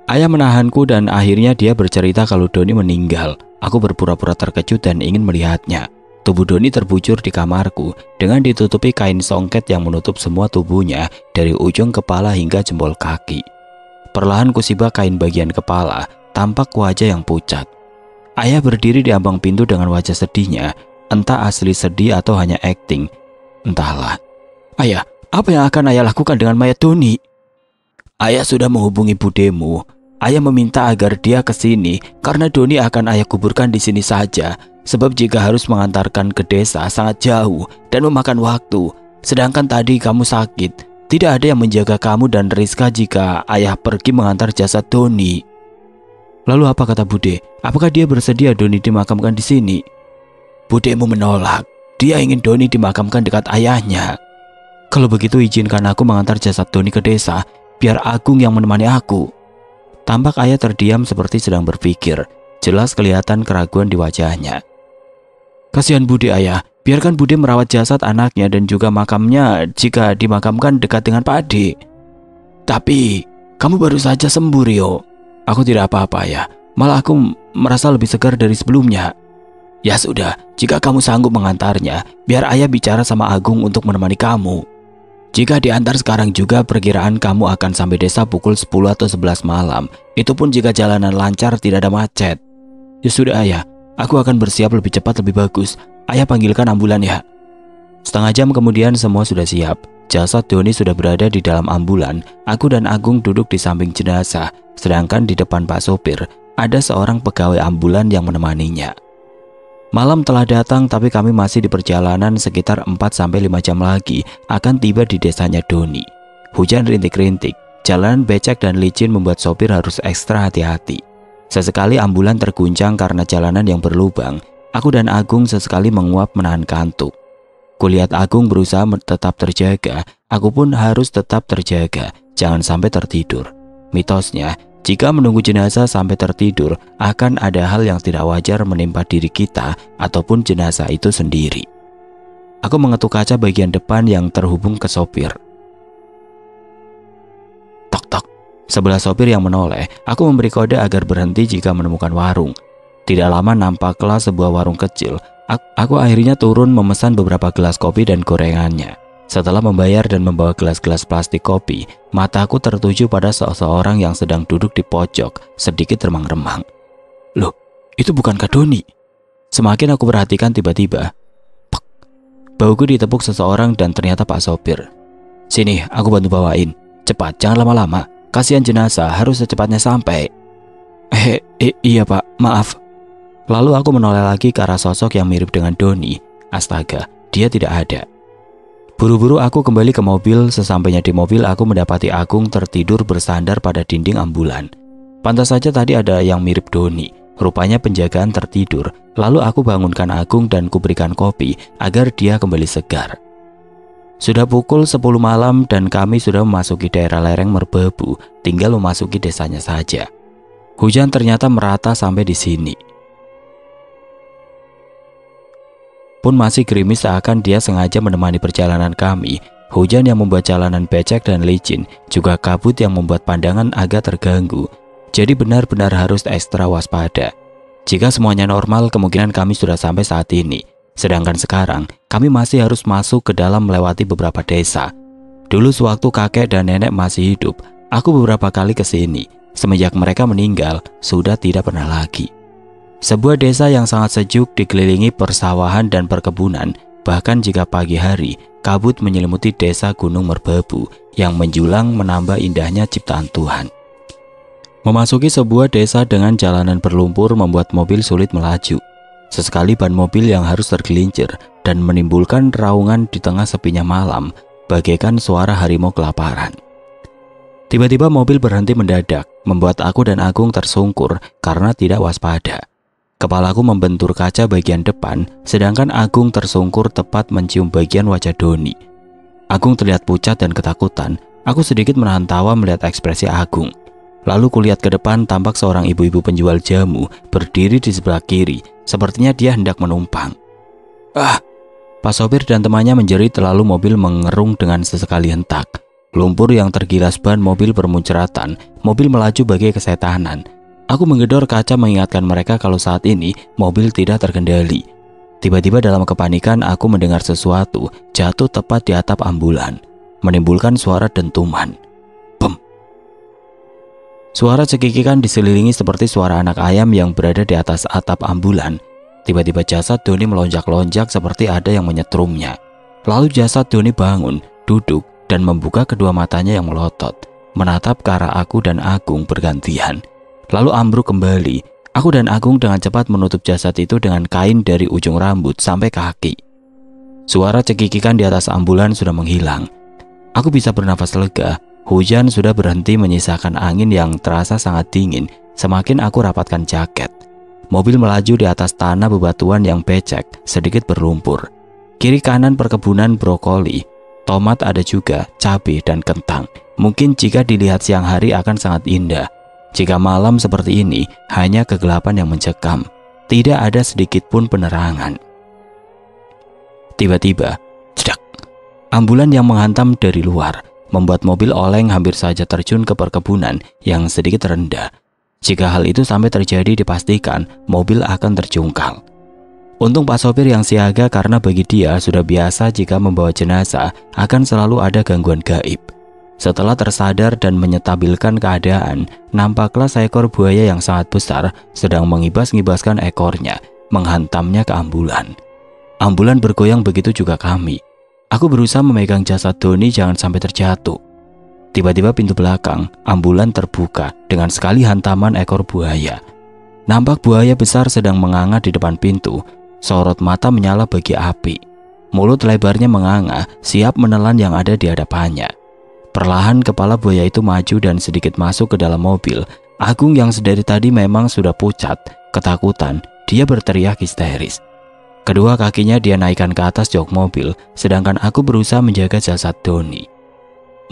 Ayah menahanku dan akhirnya dia bercerita kalau Doni meninggal. Aku berpura-pura terkejut dan ingin melihatnya. Tubuh Doni terbujur di kamarku dengan ditutupi kain songket yang menutup semua tubuhnya dari ujung kepala hingga jempol kaki. Perlahan kusibah kain bagian kepala, tampak wajah yang pucat. Ayah berdiri di ambang pintu dengan wajah sedihnya, entah asli sedih atau hanya akting. Entahlah. Ayah, apa yang akan ayah lakukan dengan mayat Doni? Ayah sudah menghubungi budemu. Ayah meminta agar dia ke sini karena Doni akan ayah kuburkan di sini saja. Sebab jika harus mengantarkan ke desa sangat jauh dan memakan waktu. Sedangkan tadi kamu sakit, tidak ada yang menjaga kamu dan Rizka jika ayah pergi mengantar jasad Doni. Lalu apa kata Bude? Apakah dia bersedia Doni dimakamkan di sini? Budemu menolak. Dia ingin Doni dimakamkan dekat ayahnya. Kalau begitu izinkan aku mengantar jasad Doni ke desa, biar Agung yang menemani aku. Tampak ayah terdiam seperti sedang berpikir. Jelas kelihatan keraguan di wajahnya. Kasihan Bude ayah, biarkan Bude merawat jasad anaknya dan juga makamnya jika dimakamkan dekat dengan Pak Ade. Tapi, kamu baru saja sembuh Rio. Aku tidak apa-apa ya, malah aku merasa lebih segar dari sebelumnya. Ya sudah, jika kamu sanggup mengantarnya, biar ayah bicara sama Agung untuk menemani kamu. Jika diantar sekarang juga perkiraan kamu akan sampai desa pukul 10 atau 11 malam. Itu pun jika jalanan lancar tidak ada macet. Ya sudah ayah. Aku akan bersiap lebih cepat lebih bagus. Ayah panggilkan ambulan ya. Setengah jam kemudian semua sudah siap. Jasad Doni sudah berada di dalam ambulan. Aku dan Agung duduk di samping jenazah. Sedangkan di depan Pak Sopir ada seorang pegawai ambulan yang menemaninya. Malam telah datang tapi kami masih di perjalanan sekitar 4-5 jam lagi akan tiba di desanya Doni. Hujan rintik-rintik, jalanan becek dan licin membuat sopir harus ekstra hati-hati. Sesekali ambulan terguncang karena jalanan yang berlubang. Aku dan Agung sesekali menguap menahan kantuk. Kulihat Agung berusaha tetap terjaga, aku pun harus tetap terjaga, jangan sampai tertidur. Mitosnya, jika menunggu jenazah sampai tertidur, akan ada hal yang tidak wajar menimpa diri kita ataupun jenazah itu sendiri. Aku mengetuk kaca bagian depan yang terhubung ke sopir. Tok tok. Sebelah sopir yang menoleh, aku memberi kode agar berhenti jika menemukan warung. Tidak lama nampaklah sebuah warung kecil. Aku akhirnya turun memesan beberapa gelas kopi dan gorengannya. Setelah membayar dan membawa gelas-gelas plastik kopi, mataku tertuju pada seseorang yang sedang duduk di pojok, sedikit remang-remang. Loh, itu bukan Kak Doni? Semakin aku perhatikan tiba-tiba, pek, bauku ditepuk seseorang dan ternyata Pak Sopir. Sini, aku bantu bawain. Cepat, jangan lama-lama. Kasihan jenazah, harus secepatnya sampai. Iya Pak, maaf. Lalu aku menoleh lagi ke arah sosok yang mirip dengan Doni. Astaga, dia tidak ada. Buru-buru aku kembali ke mobil. Sesampainya di mobil, aku mendapati Agung tertidur bersandar pada dinding ambulan. Pantas saja tadi ada yang mirip Doni. Rupanya penjagaan tertidur. Lalu aku bangunkan Agung dan kuberikan kopi agar dia kembali segar. Sudah pukul 10 malam dan kami sudah memasuki daerah lereng Merbabu, tinggal memasuki desanya saja. Hujan ternyata merata sampai di sini. Pun masih gerimis seakan dia sengaja menemani perjalanan kami. Hujan yang membuat jalanan becek dan licin, juga kabut yang membuat pandangan agak terganggu. Jadi benar-benar harus ekstra waspada. Jika semuanya normal, kemungkinan kami sudah sampai saat ini. Sedangkan sekarang, kami masih harus masuk ke dalam melewati beberapa desa. Dulu sewaktu kakek dan nenek masih hidup, aku beberapa kali ke sini. Semenjak mereka meninggal, sudah tidak pernah lagi. Sebuah desa yang sangat sejuk dikelilingi persawahan dan perkebunan. Bahkan jika pagi hari, kabut menyelimuti desa Gunung Merbabu yang menjulang menambah indahnya ciptaan Tuhan. Memasuki sebuah desa dengan jalanan berlumpur membuat mobil sulit melaju. Sesekali ban mobil yang harus tergelincir dan menimbulkan raungan di tengah sepinya malam, bagaikan suara harimau kelaparan. Tiba-tiba mobil berhenti mendadak, membuat aku dan Agung tersungkur karena tidak waspada. Kepalaku membentur kaca bagian depan, sedangkan Agung tersungkur tepat mencium bagian wajah Doni. Agung terlihat pucat dan ketakutan. Aku sedikit menahan tawa melihat ekspresi Agung. Lalu kulihat ke depan, tampak seorang ibu-ibu penjual jamu berdiri di sebelah kiri. Sepertinya dia hendak menumpang. Ah! Pak sopir dan temannya menjerit, lalu mobil mengerung dengan sesekali hentak. Lumpur yang tergilas ban mobil bermunceratan. Mobil melaju bagai kesetanan. Aku menggedor kaca mengingatkan mereka kalau saat ini mobil tidak terkendali. Tiba-tiba dalam kepanikan aku mendengar sesuatu jatuh tepat di atap ambulan, menimbulkan suara dentuman. Bem! Suara cekikikan diselilingi seperti suara anak ayam yang berada di atas atap ambulan. Tiba-tiba jasad Doni melonjak-lonjak seperti ada yang menyetrumnya. Lalu jasad Doni bangun, duduk, dan membuka kedua matanya yang melotot, menatap ke arah aku dan Agung bergantian. Lalu ambruk kembali. Aku dan Agung dengan cepat menutup jasad itu dengan kain dari ujung rambut sampai kaki. Suara cekikikan di atas ambulan sudah menghilang. Aku bisa bernafas lega. Hujan sudah berhenti menyisakan angin yang terasa sangat dingin. Semakin aku rapatkan jaket. Mobil melaju di atas tanah bebatuan yang becek, sedikit berlumpur. Kiri kanan perkebunan brokoli, tomat ada juga, cabai dan kentang. Mungkin jika dilihat siang hari akan sangat indah. Jika malam seperti ini, hanya kegelapan yang mencekam. Tidak ada sedikit pun penerangan. Tiba-tiba, cedak, ambulan yang menghantam dari luar, membuat mobil oleng hampir saja terjun ke perkebunan yang sedikit rendah. Jika hal itu sampai terjadi, dipastikan mobil akan terjungkal. Untung Pak sopir yang siaga karena bagi dia sudah biasa jika membawa jenazah akan selalu ada gangguan gaib. Setelah tersadar dan menyetabilkan keadaan, nampaklah seekor buaya yang sangat besar sedang mengibas-ngibaskan ekornya, menghantamnya ke ambulan. Ambulan bergoyang, begitu juga kami. Aku berusaha memegang jasad Doni jangan sampai terjatuh. Tiba-tiba pintu belakang ambulan terbuka dengan sekali hantaman ekor buaya. Nampak buaya besar sedang menganga di depan pintu. Sorot mata menyala bagi api. Mulut lebarnya menganga, siap menelan yang ada di hadapannya. Perlahan kepala buaya itu maju dan sedikit masuk ke dalam mobil. Agung yang sedari tadi memang sudah pucat, ketakutan, dia berteriak histeris. Kedua kakinya dia naikkan ke atas jok mobil, sedangkan aku berusaha menjaga jasad Doni.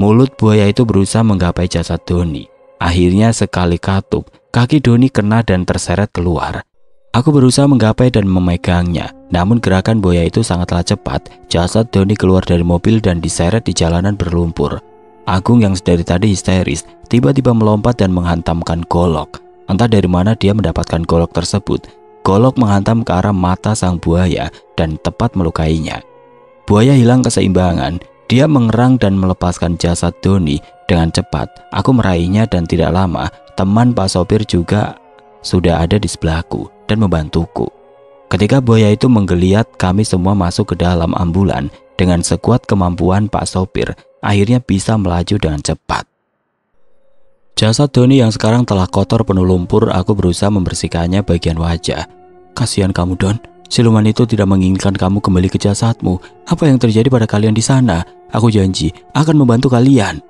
Mulut buaya itu berusaha menggapai jasad Doni. Akhirnya sekali katup, kaki Doni kena dan terseret keluar. Aku berusaha menggapai dan memegangnya, namun gerakan buaya itu sangatlah cepat. Jasad Doni keluar dari mobil dan diseret di jalanan berlumpur. Agung yang dari tadi histeris, tiba-tiba melompat dan menghantamkan golok. Entah dari mana dia mendapatkan golok tersebut. Golok menghantam ke arah mata sang buaya dan tepat melukainya. Buaya hilang keseimbangan. Dia mengerang dan melepaskan jasad Doni dengan cepat. Aku meraihnya dan tidak lama teman Pak sopir juga sudah ada di sebelahku dan membantuku. Ketika buaya itu menggeliat, kami semua masuk ke dalam ambulan. Dengan sekuat kemampuan Pak sopir, akhirnya bisa melaju dengan cepat. Jasad Doni yang sekarang telah kotor penuh lumpur, aku berusaha membersihkannya bagian wajah. Kasihan kamu, Don. Siluman itu tidak menginginkan kamu kembali ke jasadmu. Apa yang terjadi pada kalian di sana? Aku janji akan membantu kalian.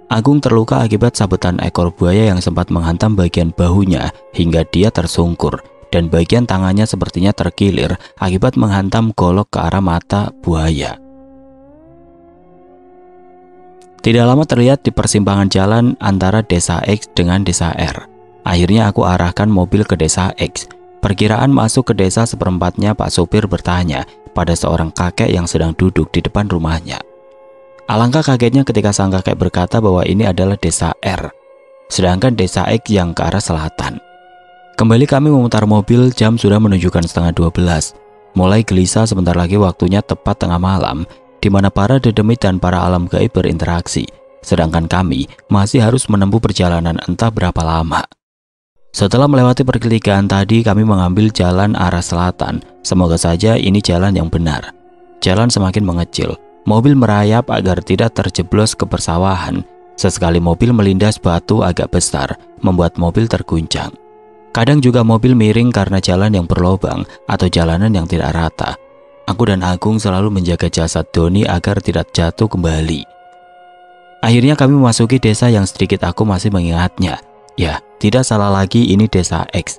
Agung terluka akibat sabetan ekor buaya yang sempat menghantam bagian bahunya hingga dia tersungkur, dan bagian tangannya sepertinya terkilir akibat menghantam golok ke arah mata buaya. Tidak lama terlihat di persimpangan jalan antara desa X dengan desa R. Akhirnya aku arahkan mobil ke desa X. Perkiraan masuk ke desa seperempatnya, Pak sopir bertanya pada seorang kakek yang sedang duduk di depan rumahnya. Alangkah kagetnya ketika sang kakek berkata bahwa ini adalah desa R, sedangkan desa X yang ke arah selatan. Kembali kami memutar mobil, jam sudah menunjukkan 11:30. Mulai gelisah, sebentar lagi waktunya tepat tengah malam, di mana para dedemit dan para alam gaib berinteraksi, sedangkan kami masih harus menempuh perjalanan entah berapa lama. Setelah melewati pertigaan tadi, kami mengambil jalan arah selatan. Semoga saja ini jalan yang benar. Jalan semakin mengecil, mobil merayap agar tidak terjeblos ke persawahan. Sesekali mobil melindas batu agak besar, membuat mobil terguncang. Kadang juga mobil miring karena jalan yang berlobang atau jalanan yang tidak rata. Aku dan Agung selalu menjaga jasad Doni agar tidak jatuh kembali. Akhirnya kami memasuki desa yang sedikit aku masih mengingatnya. Ya, tidak salah lagi, ini desa X,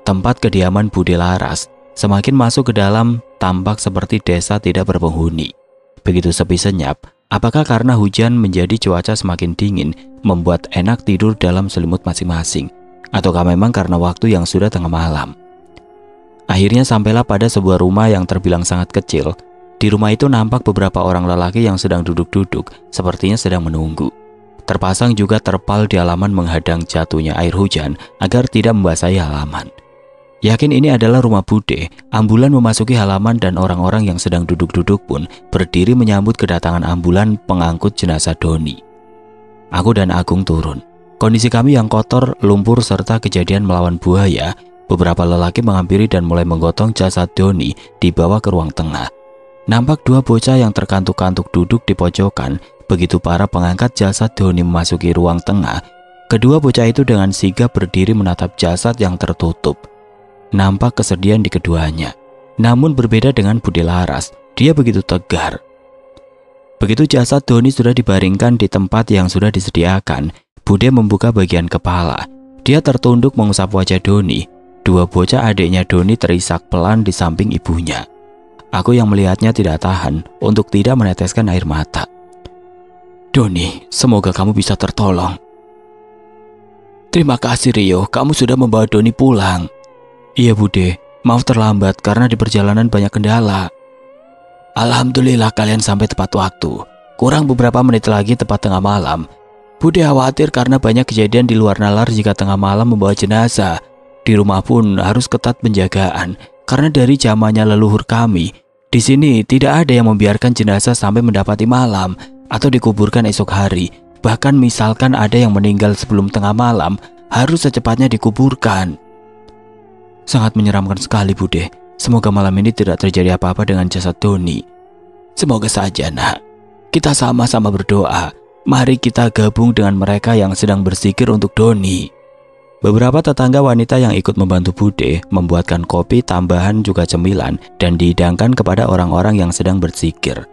tempat kediaman Bude Laras. Semakin masuk ke dalam, tampak seperti desa tidak berpenghuni. Begitu sepi senyap, apakah karena hujan menjadi cuaca semakin dingin, membuat enak tidur dalam selimut masing-masing, ataukah memang karena waktu yang sudah tengah malam? Akhirnya sampailah pada sebuah rumah yang terbilang sangat kecil. Di rumah itu nampak beberapa orang lelaki yang sedang duduk-duduk, sepertinya sedang menunggu. Terpasang juga terpal di halaman menghadang jatuhnya air hujan agar tidak membasahi halaman. Yakin ini adalah rumah Bude, ambulan memasuki halaman dan orang-orang yang sedang duduk-duduk pun berdiri menyambut kedatangan ambulan pengangkut jenazah Doni. Aku dan Agung turun. Kondisi kami yang kotor, lumpur, serta kejadian melawan buaya, beberapa lelaki menghampiri dan mulai menggotong jasad Doni dibawa ke ruang tengah. Nampak dua bocah yang terkantuk-kantuk duduk di pojokan. Begitu para pengangkat jasad Doni memasuki ruang tengah, kedua bocah itu dengan sigap berdiri menatap jasad yang tertutup. Nampak kesedihan di keduanya. Namun berbeda dengan Bude Laras, dia begitu tegar. Begitu jasad Doni sudah dibaringkan di tempat yang sudah disediakan, Bude membuka bagian kepala. Dia tertunduk mengusap wajah Doni. Dua bocah adiknya Doni terisak pelan di samping ibunya. Aku yang melihatnya tidak tahan untuk tidak meneteskan air mata. Doni, semoga kamu bisa tertolong. Terima kasih Rio, kamu sudah membawa Doni pulang. Iya Bude, maaf terlambat karena di perjalanan banyak kendala. Alhamdulillah kalian sampai tepat waktu. Kurang beberapa menit lagi tepat tengah malam. Bude khawatir karena banyak kejadian di luar nalar jika tengah malam membawa jenazah. Di rumah pun harus ketat penjagaan karena dari zamannya leluhur kami. Di sini tidak ada yang membiarkan jenazah sampai mendapati malam atau dikuburkan esok hari. Bahkan misalkan ada yang meninggal sebelum tengah malam, harus secepatnya dikuburkan. Sangat menyeramkan sekali Bude. Semoga malam ini tidak terjadi apa-apa dengan jasad Doni. Semoga saja nak. Kita sama-sama berdoa. Mari kita gabung dengan mereka yang sedang berzikir untuk Doni. Beberapa tetangga wanita yang ikut membantu Bude membuatkan kopi tambahan juga cemilan dan dihidangkan kepada orang-orang yang sedang berzikir.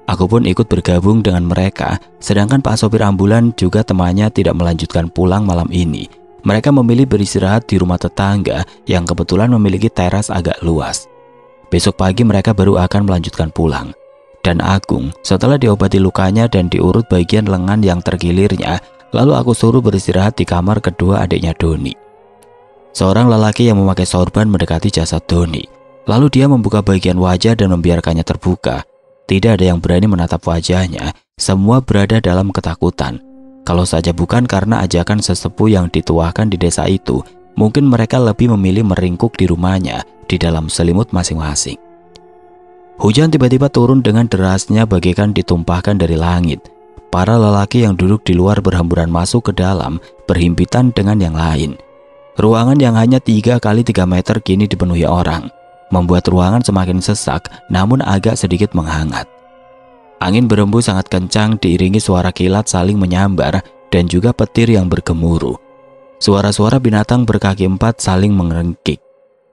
Aku pun ikut bergabung dengan mereka, sedangkan Pak sopir ambulan juga temannya tidak melanjutkan pulang malam ini. Mereka memilih beristirahat di rumah tetangga yang kebetulan memiliki teras agak luas. Besok pagi mereka baru akan melanjutkan pulang. Dan Agung setelah diobati lukanya dan diurut bagian lengan yang tergilirnya, lalu aku suruh beristirahat di kamar kedua adiknya Doni. Seorang lelaki yang memakai sorban mendekati jasad Doni. Lalu dia membuka bagian wajah dan membiarkannya terbuka. Tidak ada yang berani menatap wajahnya, semua berada dalam ketakutan. Kalau saja bukan karena ajakan sesepuh yang dituahkan di desa itu, mungkin mereka lebih memilih meringkuk di rumahnya di dalam selimut masing-masing. Hujan tiba-tiba turun dengan derasnya bagaikan ditumpahkan dari langit. Para lelaki yang duduk di luar berhamburan masuk ke dalam, berhimpitan dengan yang lain. Ruangan yang hanya 3 kali 3 meter kini dipenuhi orang, membuat ruangan semakin sesak namun agak sedikit menghangat. Angin berembus sangat kencang diiringi suara kilat saling menyambar dan juga petir yang bergemuruh. Suara-suara binatang berkaki 4 saling mengerengkik,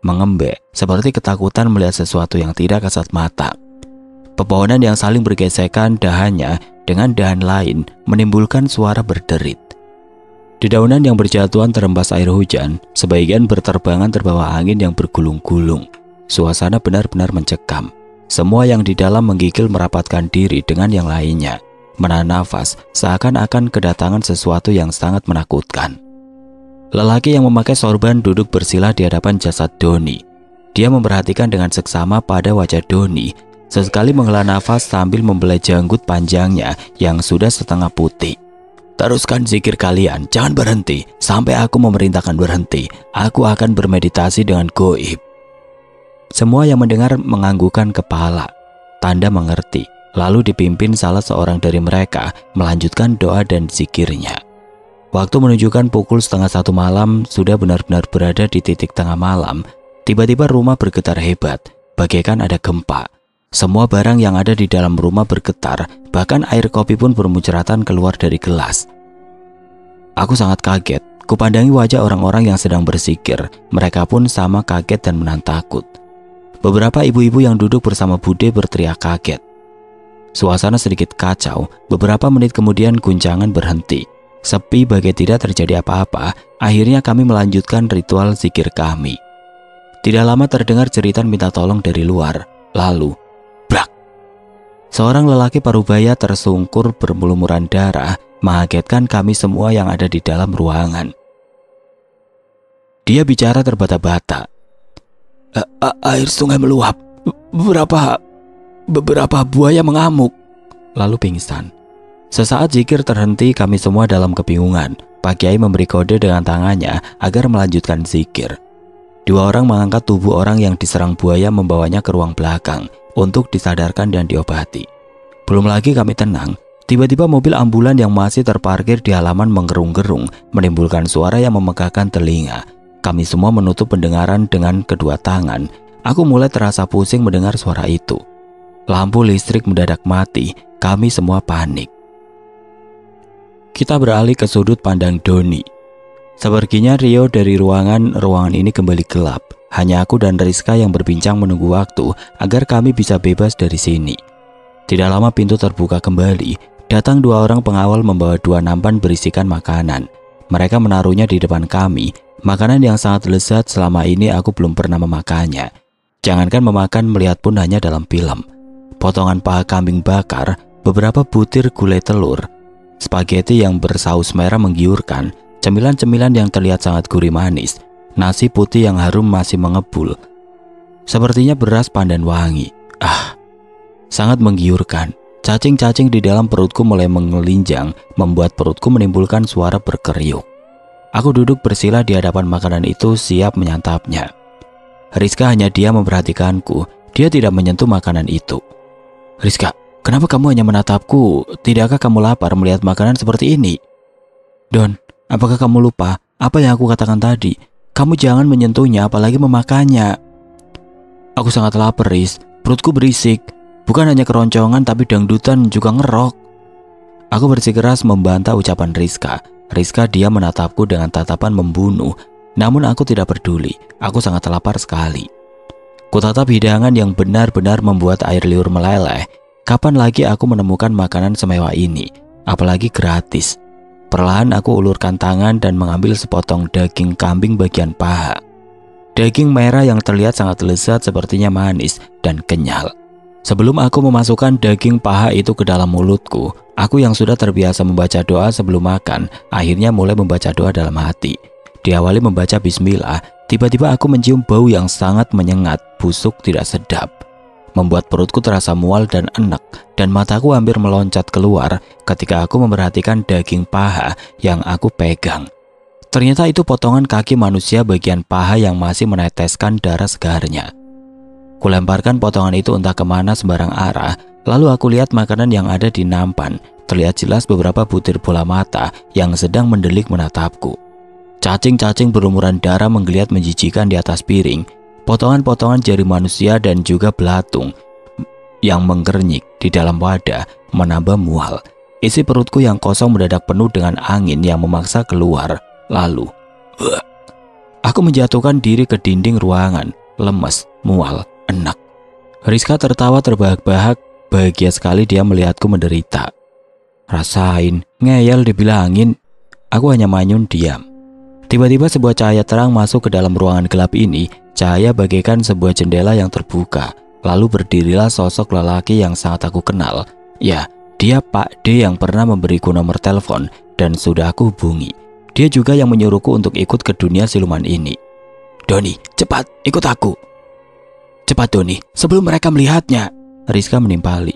mengembek seperti ketakutan melihat sesuatu yang tidak kasat mata. Pepohonan yang saling bergesekan dahannya dengan dahan lain menimbulkan suara berderit. Dedaunan yang berjatuhan terembas air hujan, sebagian berterbangan terbawa angin yang bergulung-gulung. Suasana benar-benar mencekam. Semua yang di dalam menggigil merapatkan diri dengan yang lainnya, menahan nafas seakan-akan kedatangan sesuatu yang sangat menakutkan. Lelaki yang memakai sorban duduk bersila di hadapan jasad Doni. Dia memperhatikan dengan seksama pada wajah Doni, sesekali menghela nafas sambil membelai janggut panjangnya yang sudah setengah putih. Teruskan zikir kalian, jangan berhenti. Sampai aku memerintahkan berhenti, aku akan bermeditasi dengan goib. Semua yang mendengar menganggukkan kepala, tanda mengerti. Lalu dipimpin salah seorang dari mereka melanjutkan doa dan zikirnya. Waktu menunjukkan pukul 12:30 malam, sudah benar-benar berada di titik tengah malam. Tiba-tiba rumah bergetar hebat, bagaikan ada gempa. Semua barang yang ada di dalam rumah bergetar, bahkan air kopi pun bermuncratan keluar dari gelas. Aku sangat kaget, kupandangi wajah orang-orang yang sedang berzikir. Mereka pun sama kaget dan menahan takut. Beberapa ibu-ibu yang duduk bersama Bude berteriak kaget. Suasana sedikit kacau, beberapa menit kemudian guncangan berhenti. Sepi bagai tidak terjadi apa-apa, akhirnya kami melanjutkan ritual zikir kami. Tidak lama terdengar jeritan minta tolong dari luar, lalu, brak! Seorang lelaki parubaya tersungkur berlumuran darah, mengagetkan kami semua yang ada di dalam ruangan. Dia bicara terbata-bata. Air sungai meluap, beberapa buaya mengamuk, lalu pingsan. Sesaat zikir terhenti, kami semua dalam kebingungan. Pak Kiai memberi kode dengan tangannya agar melanjutkan zikir. 2 orang mengangkat tubuh orang yang diserang buaya, membawanya ke ruang belakang untuk disadarkan dan diobati. Belum lagi kami tenang, tiba-tiba mobil ambulan yang masih terparkir di halaman menggerung-gerung menimbulkan suara yang memegahkan telinga. Kami semua menutup pendengaran dengan kedua tangan. Aku mulai terasa pusing mendengar suara itu. Lampu listrik mendadak mati, kami semua panik. Kita beralih ke sudut pandang Doni. Sepertinya Rio dari ruangan ini kembali gelap. Hanya aku dan Rizka yang berbincang menunggu waktu agar kami bisa bebas dari sini. Tidak lama pintu terbuka kembali. Datang 2 orang pengawal membawa 2 nampan berisikan makanan. Mereka menaruhnya di depan kami. Makanan yang sangat lezat, selama ini aku belum pernah memakannya. Jangankan memakan, melihat pun hanya dalam film. Potongan paha kambing bakar, beberapa butir gulai telur, spaghetti yang bersaus merah menggiurkan, cemilan-cemilan yang terlihat sangat gurih manis, nasi putih yang harum masih mengebul. Sepertinya beras pandan wangi. Sangat menggiurkan. Cacing-cacing di dalam perutku mulai mengelinjang, membuat perutku menimbulkan suara berkeriuk. Aku duduk bersila di hadapan makanan itu, siap menyantapnya. Rizka hanya diam memperhatikanku. Dia tidak menyentuh makanan itu. Rizka, kenapa kamu hanya menatapku? Tidakkah kamu lapar melihat makanan seperti ini? Don, apakah kamu lupa apa yang aku katakan tadi? Kamu jangan menyentuhnya, apalagi memakannya. Aku sangat lapar, Riz. Perutku berisik. Bukan hanya keroncongan, tapi dangdutan juga ngerok. Aku bersikeras membantah ucapan Rizka. Rizka dia menatapku dengan tatapan membunuh. Namun aku tidak peduli. Aku sangat lapar sekali. Kutatap hidangan yang benar-benar membuat air liur meleleh. Kapan lagi aku menemukan makanan semewah ini? Apalagi gratis. Perlahan aku ulurkan tangan dan mengambil sepotong daging kambing bagian paha. Daging merah yang terlihat sangat lezat sepertinya manis dan kenyal. Sebelum aku memasukkan daging paha itu ke dalam mulutku, aku yang sudah terbiasa membaca doa sebelum makan, akhirnya mulai membaca doa dalam hati. Diawali membaca bismillah, tiba-tiba aku mencium bau yang sangat menyengat, busuk tidak sedap. Membuat perutku terasa mual dan enek, dan mataku hampir meloncat keluar ketika aku memperhatikan daging paha yang aku pegang. Ternyata itu potongan kaki manusia bagian paha yang masih meneteskan darah segarnya. Kulemparkan potongan itu entah kemana sembarang arah, lalu aku lihat makanan yang ada di nampan. Terlihat jelas beberapa butir bola mata yang sedang mendelik menatapku. Cacing-cacing berlumuran darah menggeliat menjijikan di atas piring. Potongan-potongan jari manusia dan juga belatung yang mengkernyik di dalam wadah menambah mual. Isi perutku yang kosong mendadak penuh dengan angin yang memaksa keluar. Lalu, aku menjatuhkan diri ke dinding ruangan, lemes, mual, enak. Rizka tertawa terbahak-bahak, bahagia sekali dia melihatku menderita. Rasain, ngeyel dibilangin. Aku hanya manyun diam. Tiba-tiba sebuah cahaya terang masuk ke dalam ruangan gelap ini. Cahaya bagaikan sebuah jendela yang terbuka. Lalu berdirilah sosok lelaki yang sangat aku kenal. Ya, dia Pak D yang pernah memberiku nomor telepon dan sudah aku hubungi. Dia juga yang menyuruhku untuk ikut ke dunia siluman ini. Doni, cepat, ikut aku. Cepat Doni, sebelum mereka melihatnya. Rizka menimpali.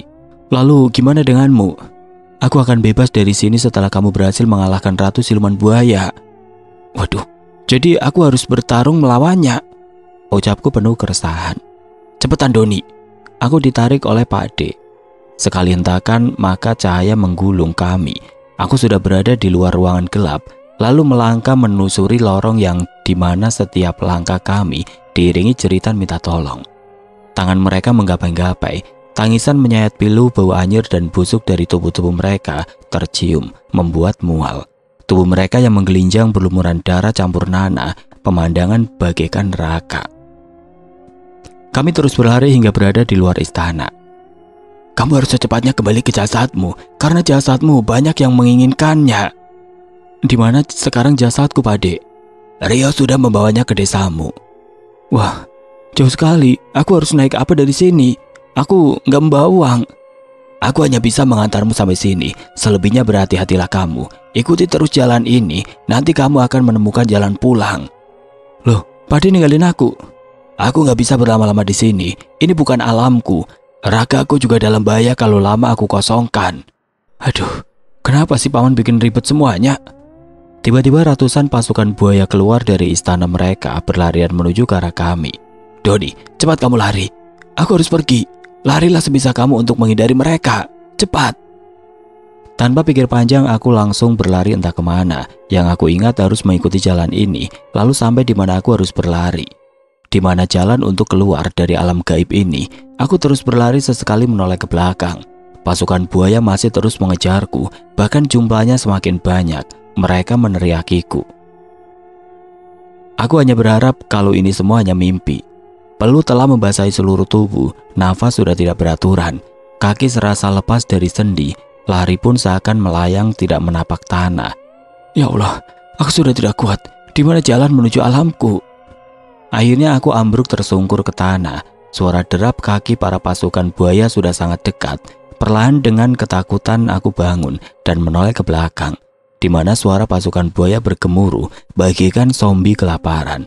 Lalu gimana denganmu? Aku akan bebas dari sini setelah kamu berhasil mengalahkan Ratu Siluman Buaya. Waduh, jadi aku harus bertarung melawannya. Ucapku penuh keresahan. Cepetan Doni. Aku ditarik oleh Pak D. Sekali hentakan maka cahaya menggulung kami. Aku sudah berada di luar ruangan gelap, lalu melangkah menusuri lorong yang dimana setiap langkah kami diiringi jeritan minta tolong. Tangan mereka menggapai-gapai, tangisan menyayat pilu, bau anyir dan busuk dari tubuh-tubuh mereka tercium, membuat mual. Tubuh mereka yang menggelinjang berlumuran darah campur nanah, pemandangan bagaikan neraka. Kami terus berlari hingga berada di luar istana. Kamu harus secepatnya kembali ke jasadmu, karena jasadmu banyak yang menginginkannya. Di mana sekarang jasadku, Pak De? Rio sudah membawanya ke desamu. Wah, jauh sekali. Aku harus naik apa dari sini? Aku nggak membawa uang. Aku hanya bisa mengantarmu sampai sini. Selebihnya berhati-hatilah kamu. Ikuti terus jalan ini. Nanti kamu akan menemukan jalan pulang. Loh, Pak De ninggalin aku. Aku nggak bisa berlama-lama di sini. Ini bukan alamku. Ragaku juga dalam bahaya kalau lama aku kosongkan. Aduh, kenapa sih paman bikin ribet semuanya? Tiba-tiba ratusan pasukan buaya keluar dari istana mereka berlarian menuju ke arah kami. Doni, cepat kamu lari. Aku harus pergi. Larilah sebisa kamu untuk menghindari mereka. Cepat. Tanpa pikir panjang aku langsung berlari entah kemana. Yang aku ingat harus mengikuti jalan ini, lalu sampai di mana aku harus berlari. Di mana jalan untuk keluar dari alam gaib ini, aku terus berlari sesekali menoleh ke belakang. Pasukan buaya masih terus mengejarku, bahkan jumlahnya semakin banyak. Mereka meneriakiku. Aku hanya berharap kalau ini semua hanya mimpi. Peluh telah membasahi seluruh tubuh, nafas sudah tidak beraturan, kaki serasa lepas dari sendi, lari pun seakan melayang tidak menapak tanah. Ya Allah, aku sudah tidak kuat. Di mana jalan menuju alamku? Akhirnya aku ambruk tersungkur ke tanah. Suara derap kaki para pasukan buaya sudah sangat dekat. Perlahan dengan ketakutan aku bangun dan menoleh ke belakang, di mana suara pasukan buaya bergemuruh bagaikan zombie kelaparan.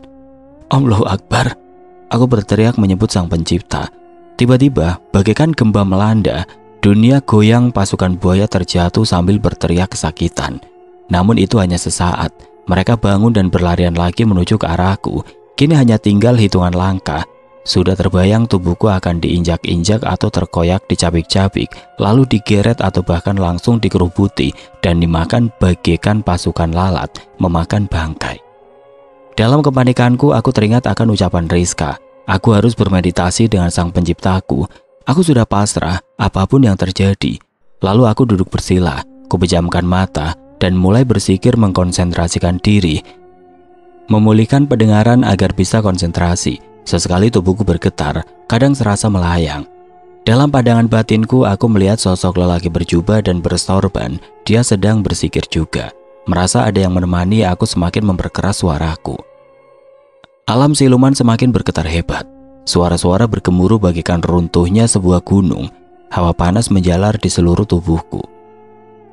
Allahu Akbar. Aku berteriak menyebut Sang Pencipta. Tiba-tiba bagaikan gempa melanda. Dunia goyang, pasukan buaya terjatuh sambil berteriak kesakitan. Namun itu hanya sesaat. Mereka bangun dan berlarian lagi menuju ke arahku. Kini hanya tinggal hitungan langkah. Sudah terbayang tubuhku akan diinjak-injak atau terkoyak dicabik-cabik, lalu digeret atau bahkan langsung dikerubuti dan dimakan bagaikan pasukan lalat memakan bangkai. Dalam kepanikanku aku teringat akan ucapan Rizka. Aku harus bermeditasi dengan Sang Penciptaku. Aku sudah pasrah apapun yang terjadi. Lalu aku duduk bersila, kupejamkan mata dan mulai bersikir mengkonsentrasikan diri. Memulihkan pendengaran agar bisa konsentrasi. Sesekali tubuhku bergetar, kadang serasa melayang. Dalam pandangan batinku aku melihat sosok lelaki berjubah dan bersorban. Dia sedang bersikir juga. Merasa ada yang menemani, aku semakin memperkeras suaraku. Alam siluman semakin bergetar hebat. Suara-suara bergemuruh bagaikan runtuhnya sebuah gunung. Hawa panas menjalar di seluruh tubuhku.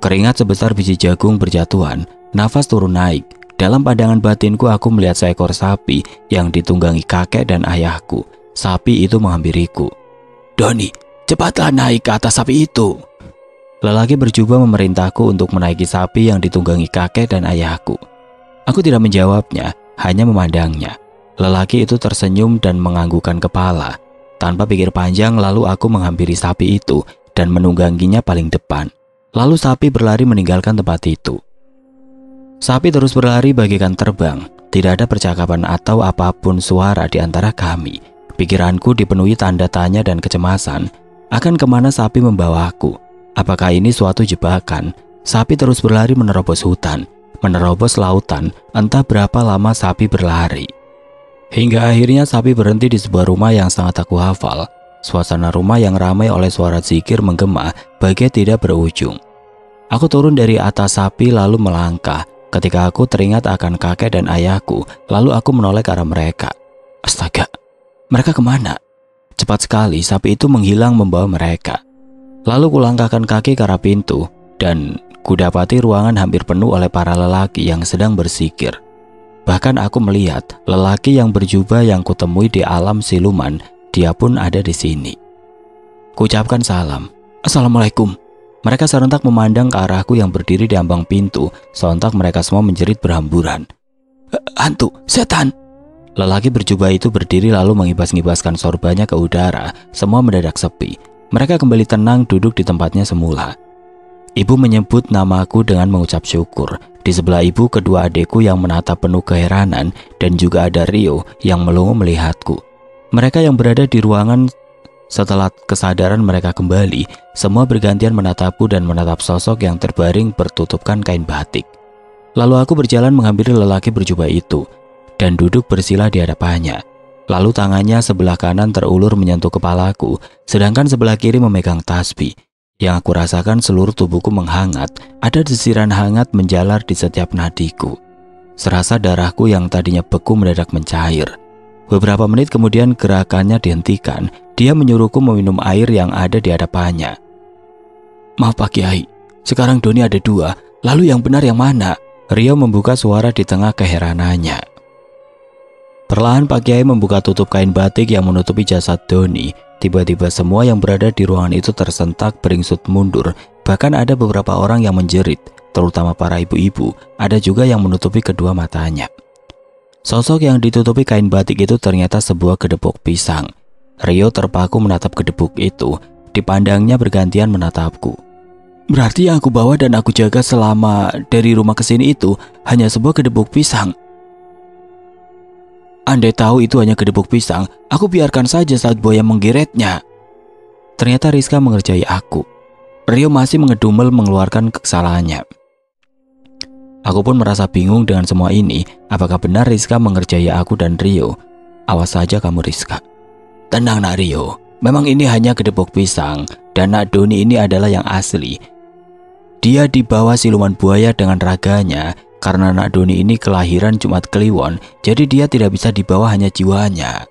Keringat sebesar biji jagung berjatuhan, nafas turun naik. Dalam pandangan batinku aku melihat seekor sapi yang ditunggangi kakek dan ayahku. Sapi itu menghampiriku. "Doni, cepatlah naik ke atas sapi itu." Lelaki berjubah memerintahku untuk menaiki sapi yang ditunggangi kakek dan ayahku. Aku tidak menjawabnya, hanya memandangnya. Lelaki itu tersenyum dan menganggukkan kepala. Tanpa pikir panjang, lalu aku menghampiri sapi itu dan menungganginya paling depan. Lalu sapi berlari meninggalkan tempat itu. Sapi terus berlari bagaikan terbang. Tidak ada percakapan atau apapun suara di antara kami. Pikiranku dipenuhi tanda tanya dan kecemasan. Akan kemana sapi membawaku? Apakah ini suatu jebakan? Sapi terus berlari menerobos hutan, menerobos lautan. Entah berapa lama sapi berlari. Hingga akhirnya sapi berhenti di sebuah rumah yang sangat aku hafal. Suasana rumah yang ramai oleh suara zikir menggema bagai tidak berujung. Aku turun dari atas sapi lalu melangkah. Ketika aku teringat akan kakek dan ayahku, lalu aku menoleh ke arah mereka. Astaga, mereka kemana? Cepat sekali sapi itu menghilang membawa mereka. Lalu kulangkahkan kaki ke arah pintu dan kudapati ruangan hampir penuh oleh para lelaki yang sedang berzikir. Bahkan aku melihat lelaki yang berjubah yang kutemui di alam siluman, dia pun ada di sini. Kuucapkan salam. "Assalamualaikum." Mereka serentak memandang ke arahku yang berdiri di ambang pintu. Sontak mereka semua menjerit berhamburan. "Hantu, setan!" Lelaki berjubah itu berdiri lalu mengibas-ngibaskan sorbannya ke udara. Semua mendadak sepi. Mereka kembali tenang duduk di tempatnya semula. Ibu menyebut namaku dengan mengucap syukur. Di sebelah ibu kedua adikku yang menatap penuh keheranan dan juga ada Rio yang melongo melihatku. Mereka yang berada di ruangan setelah kesadaran mereka kembali, semua bergantian menatapku dan menatap sosok yang terbaring bertutupkan kain batik. Lalu aku berjalan menghampiri lelaki berjubah itu dan duduk bersila di hadapannya. Lalu tangannya sebelah kanan terulur menyentuh kepalaku, sedangkan sebelah kiri memegang tasbih. Yang aku rasakan seluruh tubuhku menghangat, ada desiran hangat menjalar di setiap nadiku. Serasa darahku yang tadinya beku mendadak mencair. Beberapa menit kemudian gerakannya dihentikan, dia menyuruhku meminum air yang ada di hadapannya. "Maaf Pak Kiai, sekarang Doni ada dua, lalu yang benar yang mana?" Rio membuka suara di tengah keheranannya. Perlahan Pak Kiai membuka tutup kain batik yang menutupi jasad Doni. Tiba-tiba semua yang berada di ruangan itu tersentak beringsut mundur. Bahkan ada beberapa orang yang menjerit, terutama para ibu-ibu. Ada juga yang menutupi kedua matanya. Sosok yang ditutupi kain batik itu ternyata sebuah kedebok pisang. Rio terpaku menatap kedebok itu. Dipandangnya bergantian menatapku. "Berarti yang aku bawa dan aku jaga selama dari rumah ke sini itu hanya sebuah kedebok pisang. Andai tahu itu hanya kedebok pisang, aku biarkan saja saat buaya menggeretnya." Ternyata Rizka mengerjai aku. Rio masih mengedumel mengeluarkan kesalahannya. Aku pun merasa bingung dengan semua ini. Apakah benar Rizka mengerjai aku dan Rio? "Awas saja kamu Rizka." "Tenang nak Rio, memang ini hanya kedebok pisang dan nak Doni ini adalah yang asli. Dia dibawa siluman buaya dengan raganya. Karena nak Doni ini kelahiran Jumat Kliwon, jadi dia tidak bisa dibawa hanya jiwanya.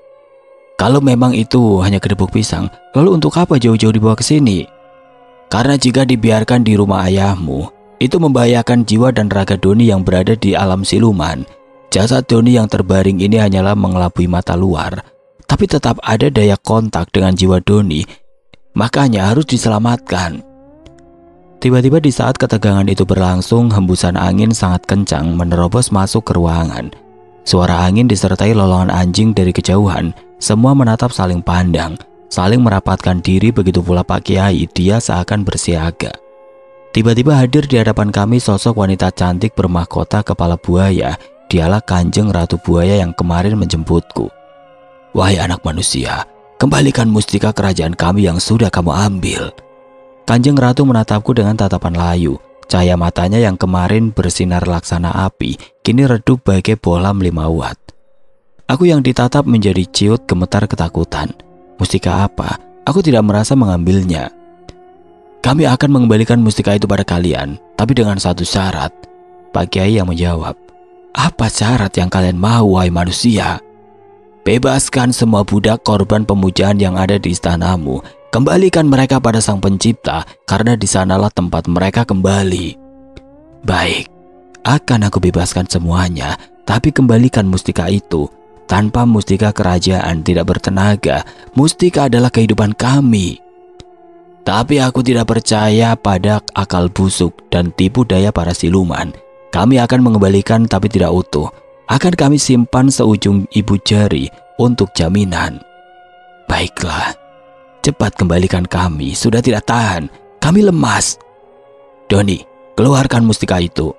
Kalau memang itu hanya kedebok pisang, lalu untuk apa jauh-jauh dibawa ke sini? Karena jika dibiarkan di rumah ayahmu, itu membahayakan jiwa dan raga Doni yang berada di alam siluman. Jasad Doni yang terbaring ini hanyalah mengelabui mata luar, tapi tetap ada daya kontak dengan jiwa Doni, makanya harus diselamatkan." Tiba-tiba di saat ketegangan itu berlangsung, hembusan angin sangat kencang menerobos masuk ke ruangan. Suara angin disertai lolongan anjing dari kejauhan. Semua menatap saling pandang, saling merapatkan diri. Begitu pula Pak Kiai, dia seakan bersiaga. Tiba-tiba hadir di hadapan kami sosok wanita cantik bermahkota kepala buaya. Dialah Kanjeng Ratu Buaya yang kemarin menjemputku. "Wahai anak manusia, kembalikan mustika kerajaan kami yang sudah kamu ambil." Kanjeng Ratu menatapku dengan tatapan layu. Cahaya matanya yang kemarin bersinar laksana api, kini redup bagai bohlam 5 watt. Aku yang ditatap menjadi ciut gemetar ketakutan. Mustika apa? Aku tidak merasa mengambilnya. "Kami akan mengembalikan mustika itu pada kalian, tapi dengan satu syarat." Pak Kiai yang menjawab, "Apa syarat yang kalian mau, wahai manusia? Bebaskan semua budak korban pemujaan yang ada di istanamu. Kembalikan mereka pada Sang Pencipta, karena di sanalah tempat mereka kembali." "Baik, akan aku bebaskan semuanya, tapi kembalikan mustika itu. Tanpa mustika kerajaan tidak bertenaga. Mustika adalah kehidupan kami. Tapi aku tidak percaya pada akal busuk dan tipu daya para siluman. Kami akan mengembalikan tapi tidak utuh. Akan kami simpan seujung ibu jari untuk jaminan." "Baiklah, cepat kembalikan kami, sudah tidak tahan. Kami lemas." "Doni, keluarkan mustika itu."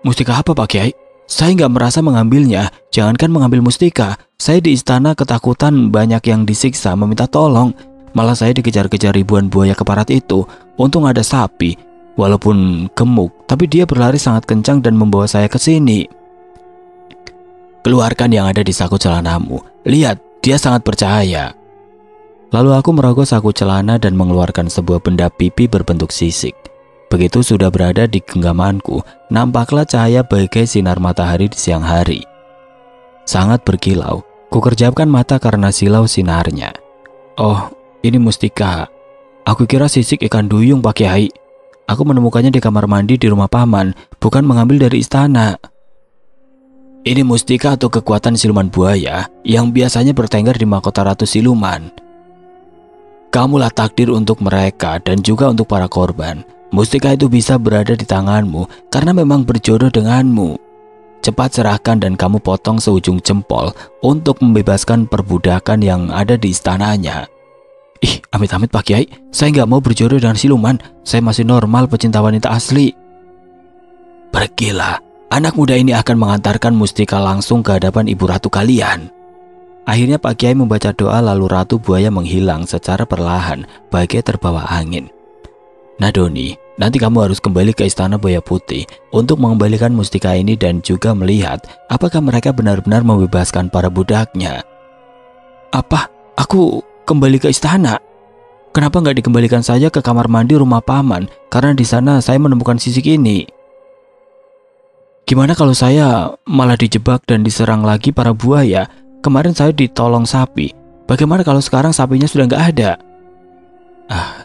"Mustika apa, Pak Kiai? Saya nggak merasa mengambilnya. Jangankan mengambil mustika, saya di istana ketakutan, banyak yang disiksa meminta tolong. Malah saya dikejar-kejar ribuan buaya keparat itu. Untung ada sapi, walaupun gemuk, tapi dia berlari sangat kencang dan membawa saya ke sini." "Keluarkan yang ada di saku celanamu. Lihat, dia sangat percaya." Lalu aku merogoh saku celana dan mengeluarkan sebuah benda pipi berbentuk sisik. Begitu sudah berada di genggamanku, nampaklah cahaya bagai sinar matahari di siang hari. Sangat berkilau, kukerjapkan mata karena silau sinarnya. "Oh, ini mustika. Aku kira sisik ikan duyung, Pak Kiai. Aku menemukannya di kamar mandi di rumah paman, bukan mengambil dari istana." "Ini mustika atau kekuatan siluman buaya yang biasanya bertengger di mahkota Ratu Siluman. Kamulah takdir untuk mereka dan juga untuk para korban. Mustika itu bisa berada di tanganmu karena memang berjodoh denganmu. Cepat serahkan dan kamu potong seujung jempol untuk membebaskan perbudakan yang ada di istananya." "Ih, amit-amit Pak Kiai, saya nggak mau berjodoh dengan siluman. Saya masih normal, pecinta wanita asli." "Pergilah, anak muda ini akan mengantarkan mustika langsung ke hadapan ibu ratu kalian." Akhirnya Pak Kiai membaca doa, lalu ratu buaya menghilang secara perlahan bagai terbawa angin. "Nah Doni, nanti kamu harus kembali ke istana Buaya Putih untuk mengembalikan mustika ini dan juga melihat apakah mereka benar-benar membebaskan para budaknya." "Apa? Aku kembali ke istana? Kenapa nggak dikembalikan saja ke kamar mandi rumah paman? Karena di sana saya menemukan sisik ini." "Gimana kalau saya malah dijebak dan diserang lagi para buaya? Kemarin saya ditolong sapi. Bagaimana kalau sekarang sapinya sudah nggak ada?"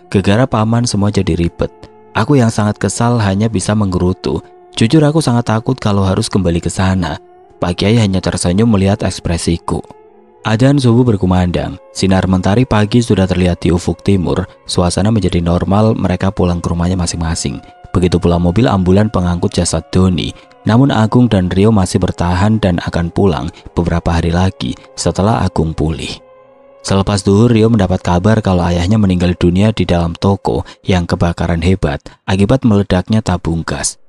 Gegara paman semua jadi ribet. Aku yang sangat kesal hanya bisa menggerutu. Jujur aku sangat takut kalau harus kembali ke sana. Pak Kiai hanya tersenyum melihat ekspresiku. Adzan subuh berkumandang. Sinar mentari pagi sudah terlihat di ufuk timur. Suasana menjadi normal, mereka pulang ke rumahnya masing-masing. Begitu pula mobil ambulan pengangkut jasad Doni. Namun Agung dan Rio masih bertahan dan akan pulang beberapa hari lagi setelah Agung pulih. Selepas duhur, Rio mendapat kabar kalau ayahnya meninggal dunia di dalam toko yang kebakaran hebat akibat meledaknya tabung gas.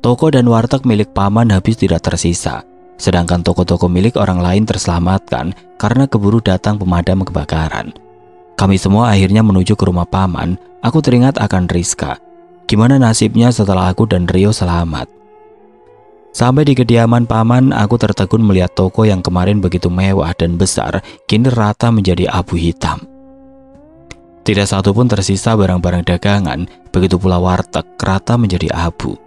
Toko dan warteg milik paman habis tidak tersisa, sedangkan toko-toko milik orang lain terselamatkan karena keburu datang pemadam kebakaran. Kami semua akhirnya menuju ke rumah paman. Aku teringat akan Rizka. Gimana nasibnya setelah aku dan Rio selamat? Sampai di kediaman paman, aku tertegun melihat toko yang kemarin begitu mewah dan besar, kini rata menjadi abu hitam. Tidak satu pun tersisa barang-barang dagangan, begitu pula warteg rata menjadi abu.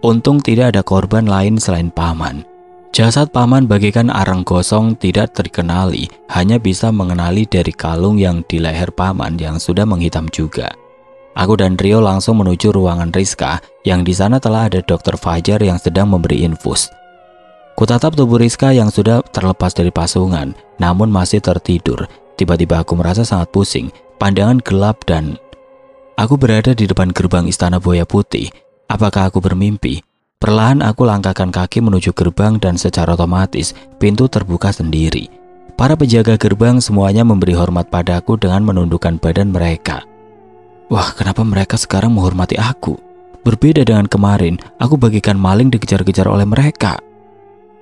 Untung tidak ada korban lain selain paman. Jasad paman bagikan arang gosong tidak terkenali, hanya bisa mengenali dari kalung yang di leher paman yang sudah menghitam juga. Aku dan Rio langsung menuju ruangan Rizka, yang di sana telah ada Dokter Fajar yang sedang memberi infus. Kutatap tubuh Rizka yang sudah terlepas dari pasungan, namun masih tertidur. Tiba-tiba aku merasa sangat pusing, pandangan gelap dan... Aku berada di depan gerbang istana Buaya Putih. Apakah aku bermimpi? Perlahan aku langkahkan kaki menuju gerbang dan secara otomatis pintu terbuka sendiri. Para penjaga gerbang semuanya memberi hormat padaku dengan menundukkan badan mereka. Wah, kenapa mereka sekarang menghormati aku? Berbeda dengan kemarin, aku bagikan maling dikejar-kejar oleh mereka.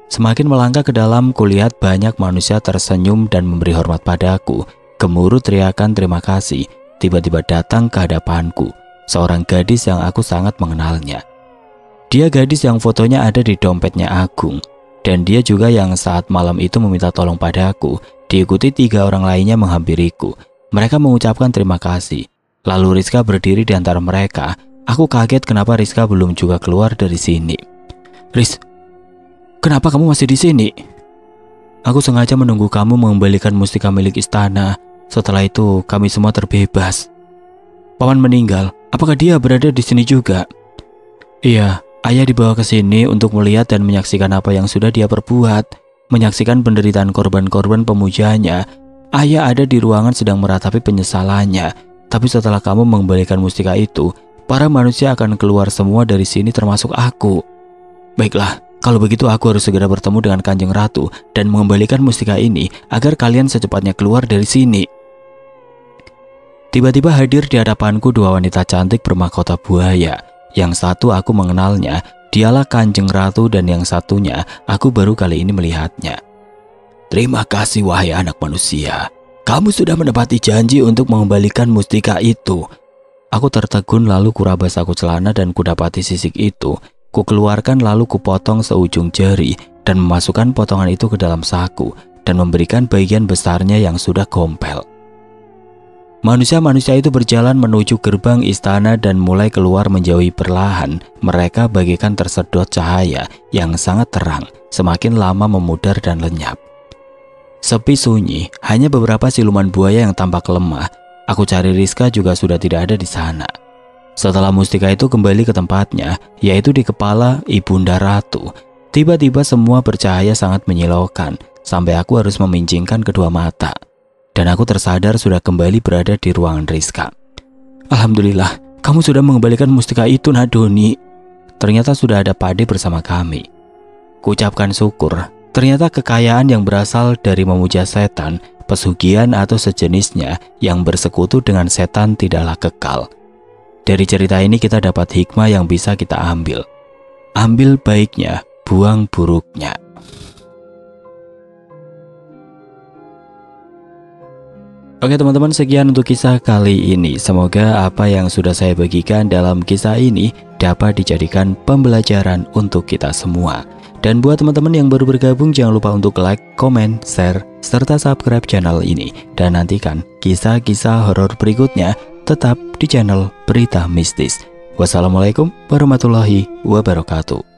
Semakin melangkah ke dalam, kulihat banyak manusia tersenyum dan memberi hormat padaku. Gemuruh teriakan terima kasih tiba-tiba datang ke hadapanku. Seorang gadis yang aku sangat mengenalnya. Dia gadis yang fotonya ada di dompetnya Agung. Dan dia juga yang saat malam itu meminta tolong padaku. Diikuti 3 orang lainnya menghampiriku. Mereka mengucapkan terima kasih. Lalu Rizka berdiri di antara mereka. Aku kaget kenapa Rizka belum juga keluar dari sini. Riz, kenapa kamu masih di sini? Aku sengaja menunggu kamu mengembalikan mustika milik istana. Setelah itu kami semua terbebas. Paman meninggal. Apakah dia berada di sini juga? Iya, ayah dibawa ke sini untuk melihat dan menyaksikan apa yang sudah dia perbuat. Menyaksikan penderitaan korban-korban pemujanya. Ayah ada di ruangan sedang meratapi penyesalannya. Tapi setelah kamu mengembalikan mustika itu, para manusia akan keluar semua dari sini termasuk aku. Baiklah, kalau begitu aku harus segera bertemu dengan Kanjeng Ratu dan mengembalikan mustika ini agar kalian secepatnya keluar dari sini. Tiba-tiba hadir di hadapanku dua wanita cantik bermahkota buaya. Yang satu aku mengenalnya, dialah Kanjeng Ratu, dan yang satunya aku baru kali ini melihatnya. Terima kasih wahai anak manusia. Kamu sudah menepati janji untuk mengembalikan mustika itu. Aku tertegun lalu kuraba saku celana dan kudapati sisik itu. Kukeluarkan lalu kupotong seujung jari dan memasukkan potongan itu ke dalam saku dan memberikan bagian besarnya yang sudah gompel. Manusia-manusia itu berjalan menuju gerbang istana dan mulai keluar menjauhi perlahan. Mereka bagaikan tersedot cahaya yang sangat terang, semakin lama memudar dan lenyap. Sepi sunyi, hanya beberapa siluman buaya yang tampak lemah. Aku cari Rizka juga sudah tidak ada di sana. Setelah mustika itu kembali ke tempatnya, yaitu di kepala Ibunda Ratu, tiba-tiba semua bercahaya sangat menyilaukan, sampai aku harus memincingkan kedua mata. Dan aku tersadar sudah kembali berada di ruangan Rizka. Alhamdulillah, kamu sudah mengembalikan mustika itu, Nadoni. Ternyata sudah ada Pade bersama kami. Kuucapkan syukur, ternyata kekayaan yang berasal dari memuja setan, pesugihan atau sejenisnya yang bersekutu dengan setan tidaklah kekal. Dari cerita ini kita dapat hikmah yang bisa kita ambil. Ambil baiknya, buang buruknya. Oke teman-teman, sekian untuk kisah kali ini. Semoga apa yang sudah saya bagikan dalam kisah ini dapat dijadikan pembelajaran untuk kita semua. Dan buat teman-teman yang baru bergabung, jangan lupa untuk like, komen, share, serta subscribe channel ini. Dan nantikan kisah-kisah horor berikutnya tetap di channel Berita Mistis. Wassalamualaikum warahmatullahi wabarakatuh.